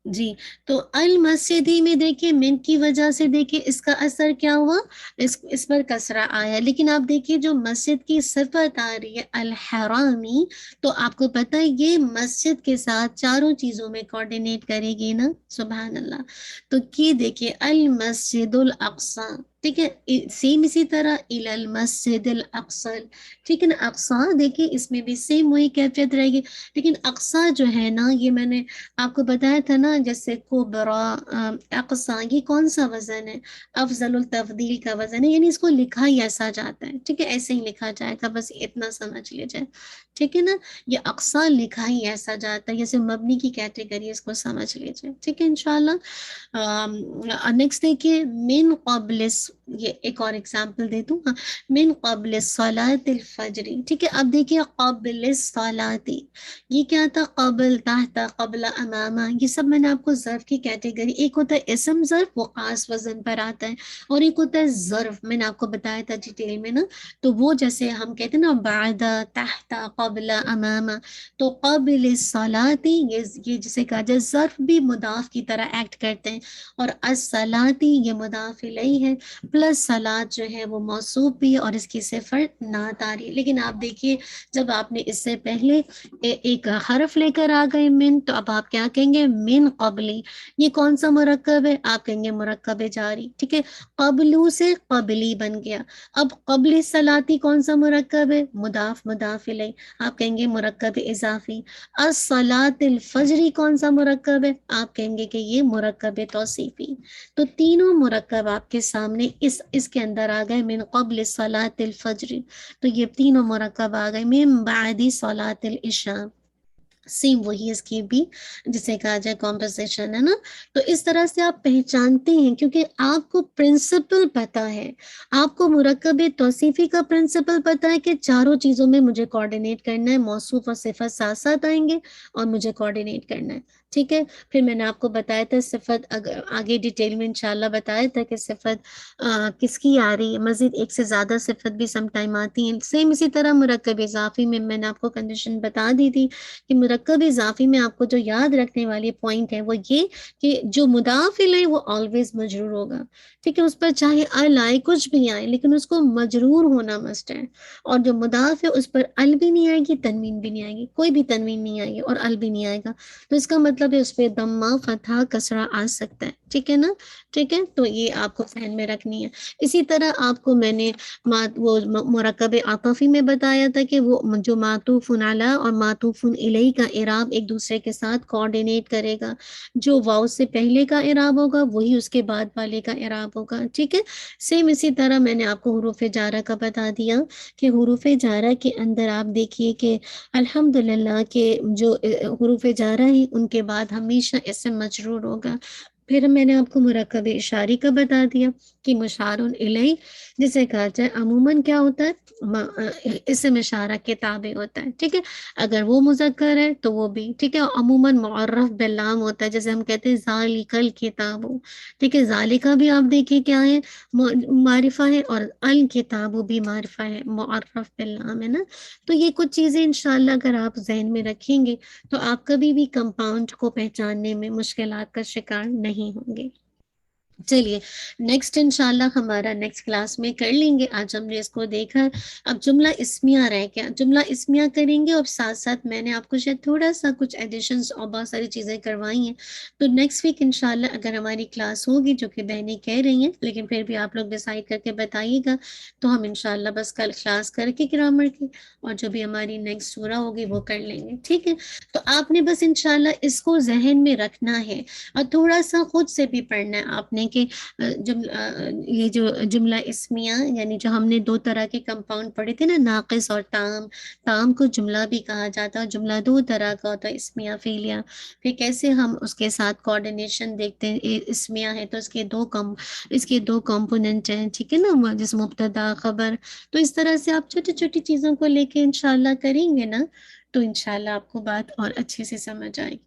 جی، تو المسجدی میں دیکھیے من کی وجہ سے دیکھیے اس کا اثر کیا ہوا، اس پر کسرہ آیا، لیکن آپ دیکھیے جو مسجد کی صفت آ رہی ہے الحرامی، تو آپ کو پتہ ہے یہ مسجد کے ساتھ چاروں چیزوں میں کوارڈینیٹ کرے گی نا، سبحان اللہ، تو کی دیکھیے المسجد الاقصی، ٹھیک ہے، سیم اسی طرح الی المسجد الاقصی، ٹھیک ہے نا، اقصی دیکھیے اس میں بھی سیم وہی کیفیت رہے گی، لیکن اقصی جو ہے نا یہ میں نے آپ کو بتایا تھا نا، جیسے کبرا، اقصی، یہ کون سا وزن ہے، افضل التفضیل کا وزن ہے، یعنی اس کو لکھا ہی ایسا جاتا ہے، ٹھیک ہے، ایسے ہی لکھا جائے گا، بس اتنا سمجھ لیجئے، ٹھیک ہے نا، یہ اقصی لکھا ہی ایسا جاتا ہے، جیسے مبنی کی کیٹیگری، اس کو سمجھ لیجئے، ٹھیک ہے انشاءاللہ۔ نیکسٹ دیکھیے من قبل، یہ ایک اور ایگزامپل دے دوں، من قبل صلاۃ الفجر، ٹھیک ہے، اب دیکھیے قبل الصلاۃ، یہ کیا تھا، قبل، تحت، قبل، امامہ، یہ سب میں نے آپ کو ظرف کی کیٹیگری، ایک ہوتا ہے اسم ظرف وہ خاص وزن پر آتا ہے، اور ایک ہوتا ہے ظرف، میں نے آپ کو بتایا تھا ڈیٹیل میں نا، تو وہ جیسے ہم کہتے ہیں نا بعد، تحت، قبل، امامہ، تو قبل الصلاۃ یہ جسے کہا جائے ظرف بھی مضاف کی طرح ایکٹ کرتے ہیں، اور الصلاۃ یہ مضاف الیہ ہے، پلس صلاۃ جو ہے وہ موصوف بھی ہے اور اس کی صفت نعت آ رہی ہے، لیکن آپ دیکھیے جب آپ نے اس سے پہلے ایک حرف لے کر آ گئے من، تو اب آپ کیا کہیں گے، من قبلی، یہ کون سا مرکب ہے، آپ کہیں گے مرکب جاری، ٹھیک ہے، قبلو سے قبلی بن گیا، اب قبل صلاتی کون سا مرکب ہے، مضاف الیہ، آپ کہیں گے مرکب اضافی، الصلاۃ الفجری کون سا مرکب ہے، آپ کہیں گے کہ یہ مرکب توصیفی، تو تینوں مرکب آپ کے سامنے اس کے اندر آ گئے، من قبل صلاۃ الفجر، تو یہ تینوں مرکب آ گئے، من بعد صلاۃ العشاء، سیم وہی اس کی بھی جسے کہا جائے کمپوزیشن ہے نا. تو اس طرح سے آپ پہچانتے ہیں کیونکہ آپ کو پرنسپل پتا ہے, آپ کو مرکب توصیفی کا پرنسپل پتا ہے کہ چاروں چیزوں میں مجھے کوآرڈینیٹ کرنا ہے, موصوف اور صفت ساتھ ساتھ آئیں گے اور مجھے کوآرڈینیٹ کرنا ہے. ٹھیک ہے, پھر میں نے آپ کو بتایا تھا صفت, آگے ڈیٹیل میں انشاءاللہ بتایا تھا کہ صفت کس کی آ رہی ہے, مزید ایک سے زیادہ صفت بھی سم ٹائم آتی ہیں. سیم اسی طرح مرکب اضافی میں نے آپ کو کنڈیشن بتا دی تھی کہ مرکب اضافی میں آپ کو جو یاد رکھنے والی پوائنٹ ہے وہ یہ کہ جو مضاف الیہ وہ آلویز مجرور ہوگا. ٹھیک ہے, اس پر چاہے ال آئے کچھ بھی آئے لیکن اس کو مجرور ہونا مسٹ ہے. اور جو مضاف ہے اس پر ال بھی نہیں آئے گی, تنوین بھی نہیں آئے گی, کوئی بھی تنوین نہیں آئے گی اور ال بھی نہیں آئے گا. تو اس کا مطلب ہے اس پہ ضمہ, فتحہ, کسرہ آ سکتا ہے. ٹھیک ہے نا, ٹھیک ہے, تو یہ آپ کو ذہن میں رکھنی ہے. اسی طرح آپ کو میں نے وہ مرکب عاطفی میں بتایا تھا کہ وہ جو معطوف علی اور معطوف الیہ کا اعراب ایک دوسرے کے ساتھ کوآرڈینیٹ کرے گا. جو واو سے پہلے کا اعراب ہوگا وہی اس کے بعد والے کا اعراب ہوگا. ٹھیک ہے, سیم اسی طرح میں نے آپ کو حروف جارہ کا بتا دیا کہ حروف جارہ کے اندر آپ دیکھیے کہ الحمدللہ کے جو حروف جارہ ہیں ان کے بعد ہمیشہ اسم مجرور ہوگا. پھر میں نے آپ کو مرکب اشاری کا بتا دیا کہ مشار الیہ جسے کہا جائے عموماً کیا ہوتا ہے, اسم اشارہ کے تابع ہوتا ہے. ٹھیک ہے, اگر وہ مذکر ہے تو وہ بھی ٹھیک ہے, عموماً معرف باللام ہوتا ہے, جیسے ہم کہتے ہیں ذالک الکتاب. ٹھیک ہے, ذالکہ بھی آپ دیکھیں کیا ہے, معرفہ ہے, اور الکتاب بھی معرفہ ہے, معرف باللام ہے نا. تو یہ کچھ چیزیں انشاءاللہ اگر آپ ذہن میں رکھیں گے تو آپ کبھی بھی کمپاؤنڈ کو پہچاننے میں مشکلات کا شکار نہیں ہوں گے. چلیے نیکسٹ انشاءاللہ ہمارا نیکسٹ کلاس میں کر لیں گے. آج ہم نے اس کو دیکھا. اب جملہ اسمیہ رہ گیا, جملہ اسمیہ کریں گے اور ساتھ ساتھ میں نے آپ کو شاید تھوڑا سا کچھ ایڈیشنز اور بہت ساری چیزیں کروائی ہیں. تو نیکسٹ ویک انشاءاللہ اگر ہماری کلاس ہوگی, جو کہ بہنیں کہہ رہی ہیں لیکن پھر بھی آپ لوگ ڈیسائیڈ کر کے بتائیے گا, تو ہم انشاءاللہ بس کل کلاس کر کے گرامر کی اور جو بھی ہماری نیکسٹ سورہ ہوگی وہ کر لیں گے. ٹھیک ہے, تو آپ نے بس انشاءاللہ اس کو ذہن میں رکھنا ہے اور تھوڑا سا خود سے بھی پڑھنا ہے آپ نے کہ یہ جو جملہ اسمیہ یعنی جو ہم نے دو طرح کے کمپاؤنڈ پڑھے تھے نا, ناقص اور تام. تام کو جملہ بھی کہا جاتا ہے, جملہ دو طرح کا ہوتا ہے, اسمیہ فعلیہ. پھر کیسے ہم اس کے ساتھ کوآرڈینیشن دیکھتے ہیں, اسمیہ ہے تو اس کے دو کمپوننٹ ہیں. ٹھیک ہے نا, جیسے مبتدا خبر. تو اس طرح سے آپ چھوٹی چھوٹی چیزوں کو لے کے انشاءاللہ کریں گے نا, تو انشاءاللہ آپ کو بات اور اچھے سے سمجھ آئے گی.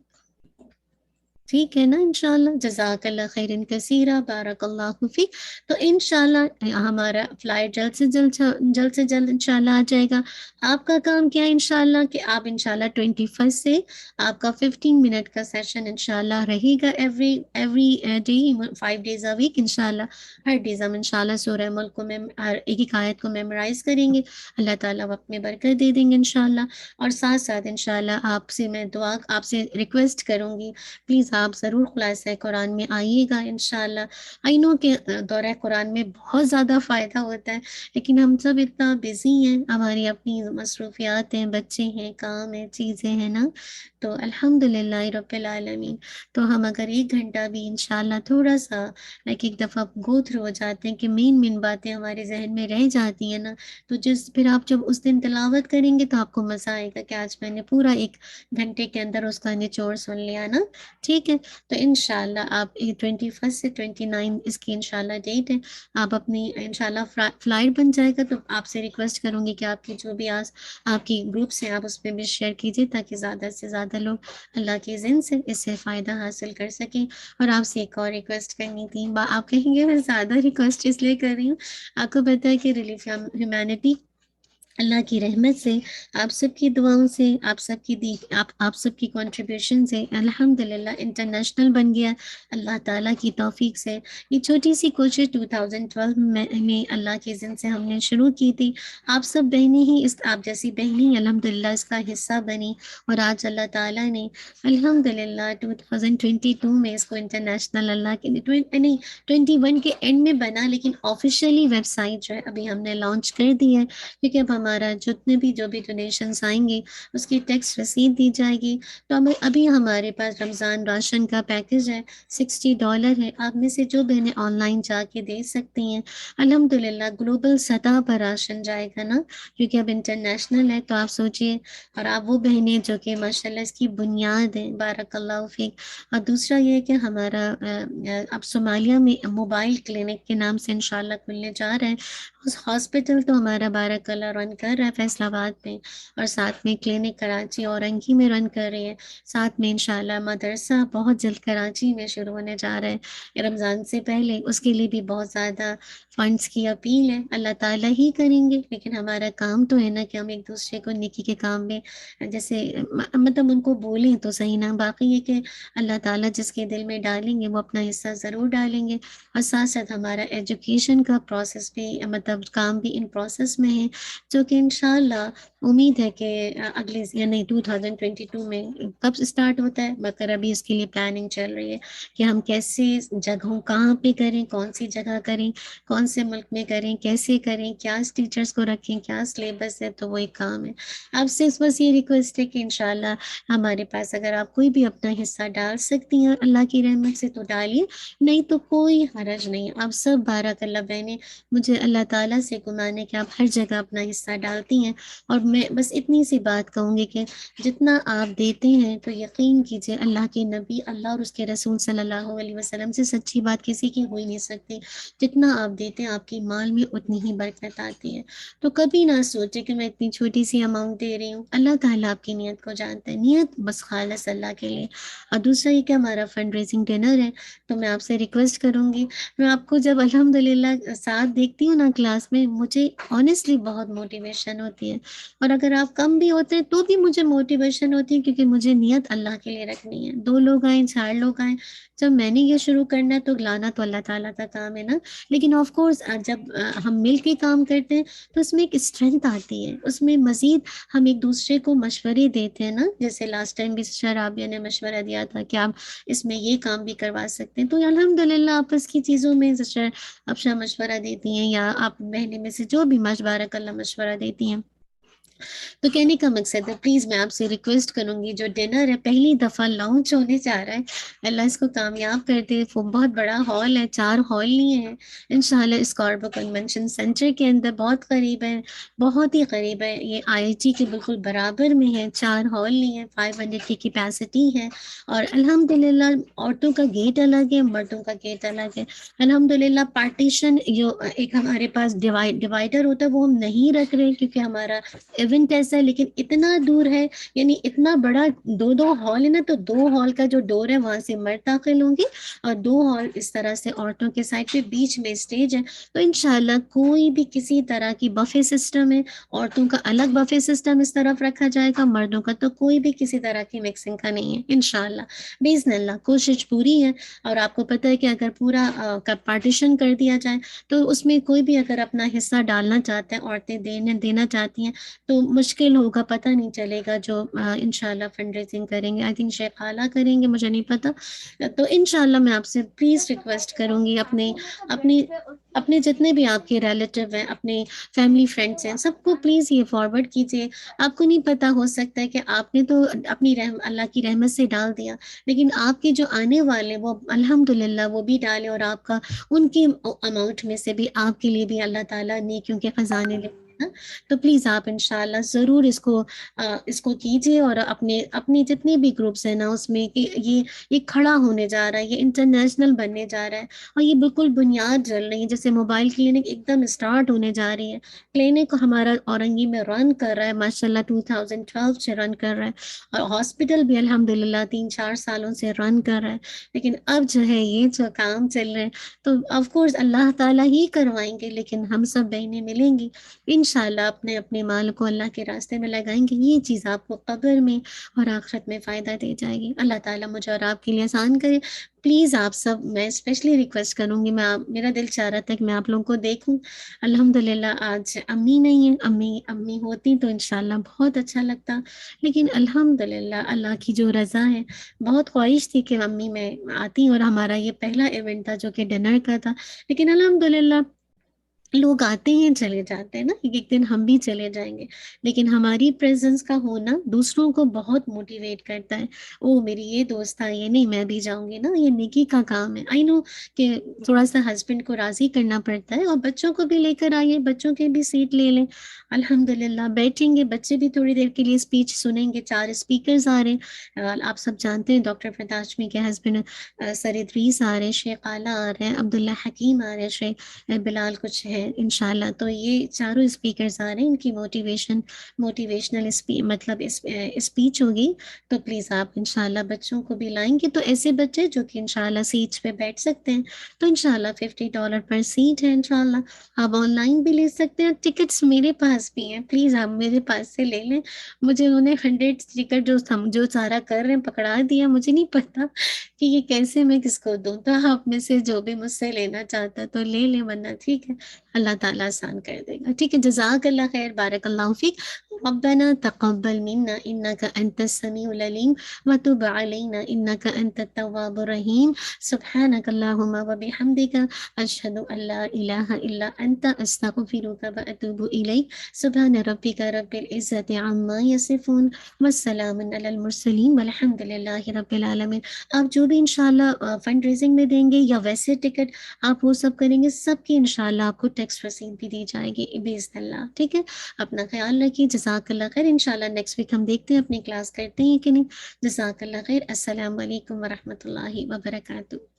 ٹھیک ہے نا, انشاءاللہ. جزاک اللہ خیرن کثیرہ, بارک اللہ فیک. تو انشاءاللہ ہمارا فلائٹ جلد سے جلد انشاءاللہ آ جائے گا. آپ کا کام کیا ہے انشاءاللہ کہ آپ انشاءاللہ 21 سے آپ کا 15 منٹ کا سیشن انشاءاللہ رہے گا every day 5 days a week انشاءاللہ. ہر ڈیز ہم انشاءاللہ سورہ ملک کو ہر ایک آیت کو میمورائز کریں گے. اللہ تعالیٰ وقت میں برکت دے دیں گے انشاءاللہ. اور ساتھ ساتھ انشاءاللہ آپ سے میں آپ سے ریکویسٹ کروں گی, پلیز آپ ضرور خلاصہ قرآن میں آئیے گا انشاءاللہ. آئی نو کہ دورہ قرآن میں بہت زیادہ فائدہ ہوتا ہے, لیکن ہم سب اتنا بزی ہیں, ہماری اپنی مصروفیات ہیں, بچے ہیں, کام ہیں, چیزیں ہیں نا. تو الحمدللہ رب العالمین. تو ہم اگر 1 گھنٹہ بھی انشاءاللہ تھوڑا سا ایک دفعہ گو تھرو ہو جاتے ہیں کہ مین باتیں ہمارے ذہن میں رہ جاتی ہیں نا, تو پھر آپ جب اس دن تلاوت کریں گے تو آپ کو مزہ آئے گا کہ آج میں نے پورا 1 گھنٹے کے اندر اس کا نچوڑ سن لیا نا. ٹھیک ہے, تو انشاءاللہ آپ 21 سے 29 اس کی انشاءاللہ ڈیٹ ہے. آپ اپنی انشاءاللہ فلائٹ بن جائے گا تو آپ سے ریکویسٹ کروں گی کہ آپ کی جو بھی آپ کی گروپس ہیں آپ اس پہ بھی شیئر کیجیے تاکہ زیادہ سے زیادہ لوگ اللہ کے اذن سے اس سے فائدہ حاصل کر سکیں. اور آپ سے ایک اور ریکویسٹ کرنی تھی, آپ کہیں گے میں زیادہ ریکویسٹ اس لیے کر رہی ہوں, آپ کو پتہ ہے کہ ریلیف ہیومینٹی اللہ کی رحمت سے, آپ سب کی دعاؤں سے, آپ سب کی کنٹریبیوشن سے الحمدللہ انٹرنیشنل بن گیا اللہ تعالیٰ کی توفیق سے. یہ چھوٹی سی کوشش 2012 میں اللہ کے اذن سے ہم نے شروع کی تھی. آپ سب بہنیں ہی آپ جیسی بہنیں الحمدللہ اس کا حصہ بنی, اور آج اللہ تعالیٰ نے الحمدللہ 2022 میں اس کو انٹرنیشنل اللہ کے 21 کے اینڈ میں بنا, لیکن آفیشیلی ویب سائٹ جو ہے ابھی ہم نے لانچ کر دی ہے, کیونکہ اب ہمارے ہمارا جتنے بھی جو بھی ڈونیشنس آئیں گے اس کی ٹیکس رسید دی جائے گی. تو ابھی ہمارے پاس رمضان راشن کا پیکج ہے $60 ہے. آپ میں سے جو بہنیں آن لائن جا کے دے سکتی ہیں, الحمدللہ گلوبل سطح پر راشن جائے گا نا, کیونکہ اب انٹرنیشنل ہے. تو آپ سوچئے, اور آپ وہ بہنیں جو کہ ماشاءاللہ اس کی بنیاد ہیں, بارک اللہ فیک. اور دوسرا یہ ہے کہ ہمارا اب صومالیہ میں موبائل کلینک کے نام سے انشاءاللہ کھلنے جا رہا ہے. اس ہاسپٹل تو ہمارا بارک اللہ رن کر رہا ہے فیصل آباد میں, اور ساتھ میں کلینک کراچی اور انگی میں رن کر رہی ہے. ساتھ میں انشاءاللہ مدرسہ بہت جلد کراچی میں شروع ہونے جا رہا ہے رمضان سے پہلے. اس کے لیے بھی بہت زیادہ فنڈز کی اپیل ہے, اللہ تعالیٰ ہی کریں گے. لیکن ہمارا کام تو ہے نا کہ ہم ایک دوسرے کو نیکی کے کام میں جیسے مطلب ان کو بولیں تو صحیح نا. باقی یہ کہ اللہ تعالیٰ جس کے دل میں ڈالیں گے وہ اپنا حصہ ضرور ڈالیں گے. اور ساتھ ساتھ ہمارا ایجوکیشن کا پروسیس بھی مطلب کام بھی ان پروسیس میں ہے, جو کہ انشاءاللہ امید ہے کہ اگلے یعنی 2022 میں کب اسٹارٹ ہوتا ہے, مگر ابھی اس کے لیے پلاننگ چل رہی ہے کہ ہم کیسے جگہوں کہاں پہ کریں, کون سی جگہ کریں, کون سے ملک میں کریں, کیسے کریں, کیا ٹیچرز کو رکھیں, کیا سلیبس ہے. تو وہ ایک کام ہے. آپ سے بس یہ ریکویسٹ ہے کہ انشاءاللہ ہمارے پاس اگر آپ کوئی بھی اپنا حصہ ڈال سکتی ہیں اللہ کی رحمت سے تو ڈالیے, نہیں تو کوئی حرج نہیں. آپ سب بارک اللہ بہنیں مجھے اللہ تعالیٰ سے گمان ہے کہ آپ ہر جگہ اپنا حصہ ڈالتی ہیں. اور میں بس اتنی سی بات کہوں گی کہ جتنا آپ دیتے ہیں تو یقین کیجئے اللہ کے نبی اللہ اور اس کے رسول صلی اللہ علیہ وسلم سے سچی بات کسی کی ہو ہی نہیں سکتی. جتنا آپ دیتے ہیں آپ کی مال میں اتنی ہی برکت آتی ہے. تو کبھی نہ سوچے کہ میں اتنی چھوٹی سی اماؤنٹ دے رہی ہوں, اللہ تعالیٰ آپ کی نیت کو جانتا ہے. نیت بس خالص اللہ کے لیے. اور دوسرا یہ کہ ہمارا فنڈ ریزنگ ڈنر ہے, تو میں آپ سے ریکویسٹ کروں گی, میں آپ کو جب الحمدللہ ساتھ دیکھتی ہوں نا کلاس میں, مجھے آنیسٹلی بہت موٹیویشن ہوتی ہے. اور اگر آپ کم بھی ہوتے ہیں تو بھی مجھے موٹیویشن ہوتی ہے, کیونکہ مجھے نیت اللہ کے لیے رکھنی ہے. 2 لوگ آئیں 4 لوگ آئیں, جب میں نے یہ شروع کرنا ہے تو لانا تو اللہ تعالیٰ کا کام ہے نا. لیکن آف کورس جب ہم مل کے کام کرتے ہیں تو اس میں ایک اسٹرینتھ آتی ہے, اس میں مزید ہم ایک دوسرے کو مشورے دیتے ہیں نا. جیسے لاسٹ ٹائم بھی شرابیہ نے مشورہ دیا تھا کہ آپ اس میں یہ کام بھی کروا سکتے ہیں. تو الحمدللہ آپس کی چیزوں میں اپنا مشورہ دیتی ہیں, یا آپ بہنیں میں سے جو بھی بارک اللہ مشورہ دیتی ہیں. تو کہنے کا مقصد ہے, پلیز میں آپ سے ریکویسٹ کروں گی, جو ڈنر ہے پہلی دفعہ لانچ ہونے جا رہا ہے, اللہ اس کو کامیاب کر دے. وہ بہت بڑا ہال ہے, 4 ہال نہیں ہے انشاءاللہ. اسکاربو کنونشن سینٹر کے اندر بہت قریب ہے, بہت ہی قریب ہے. یہ IIT کے بالکل برابر میں ہے. 4 ہال نہیں ہے, 500 کی کیپیسٹی ہے. اور الحمدللہ عورتوں کا گیٹ الگ ہے, مردوں کا گیٹ الگ ہے. الحمدللہ پارٹیشن جو ایک ہمارے پاس ڈیوائڈر ہوتا ہے وہ ہم نہیں رکھ رہے کیونکہ ہمارا ایونٹ ایسا ہے, لیکن اتنا دور ہے, یعنی اتنا بڑا 2 ہال ہے نا, تو 2 ہال کا جو ڈور ہے وہاں سے مرد داخل ہوں گی, اور 2 ہال اس طرح سے عورتوں کے سائڈ پہ, بیچ میں اسٹیج ہے. تو انشاءاللہ کوئی بھی کسی طرح کی بفے سسٹم ہے, عورتوں کا الگ بفے سسٹم اس طرف رکھا جائے گا, مردوں کا تو کوئی بھی کسی طرح کی مکسنگ کا نہیں ہے انشاءاللہ باذن اللہ. کوشش پوری ہے. اور آپ کو پتہ ہے کہ اگر پورا پارٹیشن کر دیا جائے تو اس میں کوئی بھی اگر اپنا حصہ ڈالنا چاہتے ہیں, عورتیں دینا چاہتی ہیں, تو مشکل ہوگا, پتہ نہیں چلے گا. جو انشاءاللہ فنڈ ریزنگ کریں گے, آئی تھنک شیخ خالہ کریں گے, مجھے نہیں پتہ. تو انشاءاللہ میں آپ سے پلیز ریکویسٹ کروں گی, اپنے جتنے بھی آپ کے ریلیٹیو ہیں, اپنے فیملی فرینڈس ہیں, سب کو پلیز یہ فارورڈ کیجیے. آپ کو نہیں پتہ, ہو سکتا ہے کہ آپ نے تو اپنی اللہ کی رحمت سے ڈال دیا, لیکن آپ کے جو آنے والے وہ الحمدللہ وہ بھی ڈالے, اور آپ کا ان کی اماؤنٹ میں سے بھی آپ کے لیے بھی اللہ تعالیٰ نیکیوں کے خزانے لے. تو پلیز آپ انشاءاللہ ضرور اس کو کیجیے. اور اپنے جتنے بھی گروپس ہیں نا, اس میں کہ یہ کھڑا ہونے جا رہا ہے, یہ انٹرنیشنل بننے جا رہا ہے, اور یہ بالکل بنیاد ڈل رہی ہے. جیسے موبائل کلینک ایک دم اسٹارٹ ہونے جا رہی ہے, کلینک ہمارا اورنگی میں رن کر رہا ہے ماشاءاللہ, 2012 سے رن کر رہا ہے, اور ہاسپٹل بھی الحمدللہ 3-4 سالوں سے رن کر رہا ہے. لیکن اب جو ہے یہ جو کام چل رہے ہیں تو آف کورس اللہ تعالیٰ ہی کروائیں گے, لیکن ہم سب بہنیں ملیں گی انشاءاللہ, اپنے مال کو اللہ کے راستے میں لگائیں گے. یہ چیز آپ کو قبر میں اور آخرت میں فائدہ دے جائے گی. اللہ تعالیٰ مجھے اور آپ کے لیے آسان کرے. پلیز آپ سب, میں اسپیشلی ریکویسٹ کروں گی, میرا دل چاہ رہا تھا کہ میں آپ لوگوں کو دیکھوں. الحمدللہ آج امی نہیں ہیں, امی ہوتی تو انشاءاللہ بہت اچھا لگتا, لیکن الحمدللہ اللہ کی جو رضا ہے, بہت خواہش تھی کہ امی میں آتی, اور ہمارا یہ پہلا ایونٹ تھا جو کہ ڈنر کا تھا, لیکن الحمدللہ لوگ آتے ہیں چلے جاتے ہیں نا، ایک ایک دن ہم بھی چلے جائیں گے، لیکن ہماری پریزنس کا ہونا دوسروں کو بہت موٹیویٹ کرتا ہے. او میری یہ دوست آئی ہے، نہیں میں بھی جاؤں گی نا، یہ نیکی کا کام ہے. آئی نو کہ تھوڑا سا ہسبینڈ کو راضی کرنا پڑتا ہے، اور بچوں کو بھی لے کر آئیے، بچوں کے بھی سیٹ لے لیں. الحمدللہ بیٹھیں گے بچے بھی تھوڑی دیر کے لیے اسپیچ سنیں گے. 4 اسپیکرز آ رہے ہیں، آپ سب جانتے ہیں ڈاکٹر فتاشمی کے ہسبینڈ سر ادریس آ رہے ہیں، شیخ اعلیٰ آ رہے ہیں، عبداللہ حکیم آ رہے ہیں، شیخ بلال کچھ ہے انشاءاللہ. تو یہ چاروں اسپیکرز آ رہے ہیں، ان کی موٹیویشنل مطلب اسپیچ ہوگی. تو پلیز آپ انشاءاللہ بچوں کو بھی لائیں گے، تو ایسے بچے جو کہ انشاءاللہ سیٹس پہ بیٹھ سکتے ہیں. تو انشاءاللہ $50 پر سیٹ ہے انشاءاللہ. آپ آن لائن بھی لے سکتے ہیں، ٹکٹس میرے پاس بھی ہیں، پلیز آپ میرے پاس سے لے لیں. مجھے انہوں نے 100 ٹکٹ جو سارا کر رہے ہیں پکڑا دیا، مجھے نہیں پتا کہ یہ کیسے میں کس کو دوں. تو آپ میں سے جو بھی مجھ سے لینا چاہتا ہے تو لے لیں، ورنہ ٹھیک ہے اللہ تعالیٰ آسان کر دے گا. ٹھیک ہے، جزاک اللہ خیر، بارک اللہ فیک. ربنا تقبل منا انك انت السميع العليم وتب علينا انك انت التواب الرحيم. سبحانك اللهم وبحمدك اشهد ان لا اله الا انت استغفرك واتوب اليك. سبحان ربك رب العزة عما يصفون والسلام على المرسلين والحمد لله رب العالمين. آپ جو بھی انشاءاللہ فنڈ ریزنگ میں دیں گے یا ویسے ٹکٹ آپ وہ سب کریں گے، سب کی انشاءاللہ آپ کو ٹیکس رسید بھی دی جائے گی باذن اللہ. ٹھیک ہے، اپنا خیال رکھیے. جزاک اللہ خیر. انشاءاللہ نیکسٹ ویک ہم دیکھتے ہیں اپنی کلاس کرتے ہیں کہ نہیں. جزاک اللہ خیر. السلام علیکم ورحمۃ اللہ وبرکاتہ.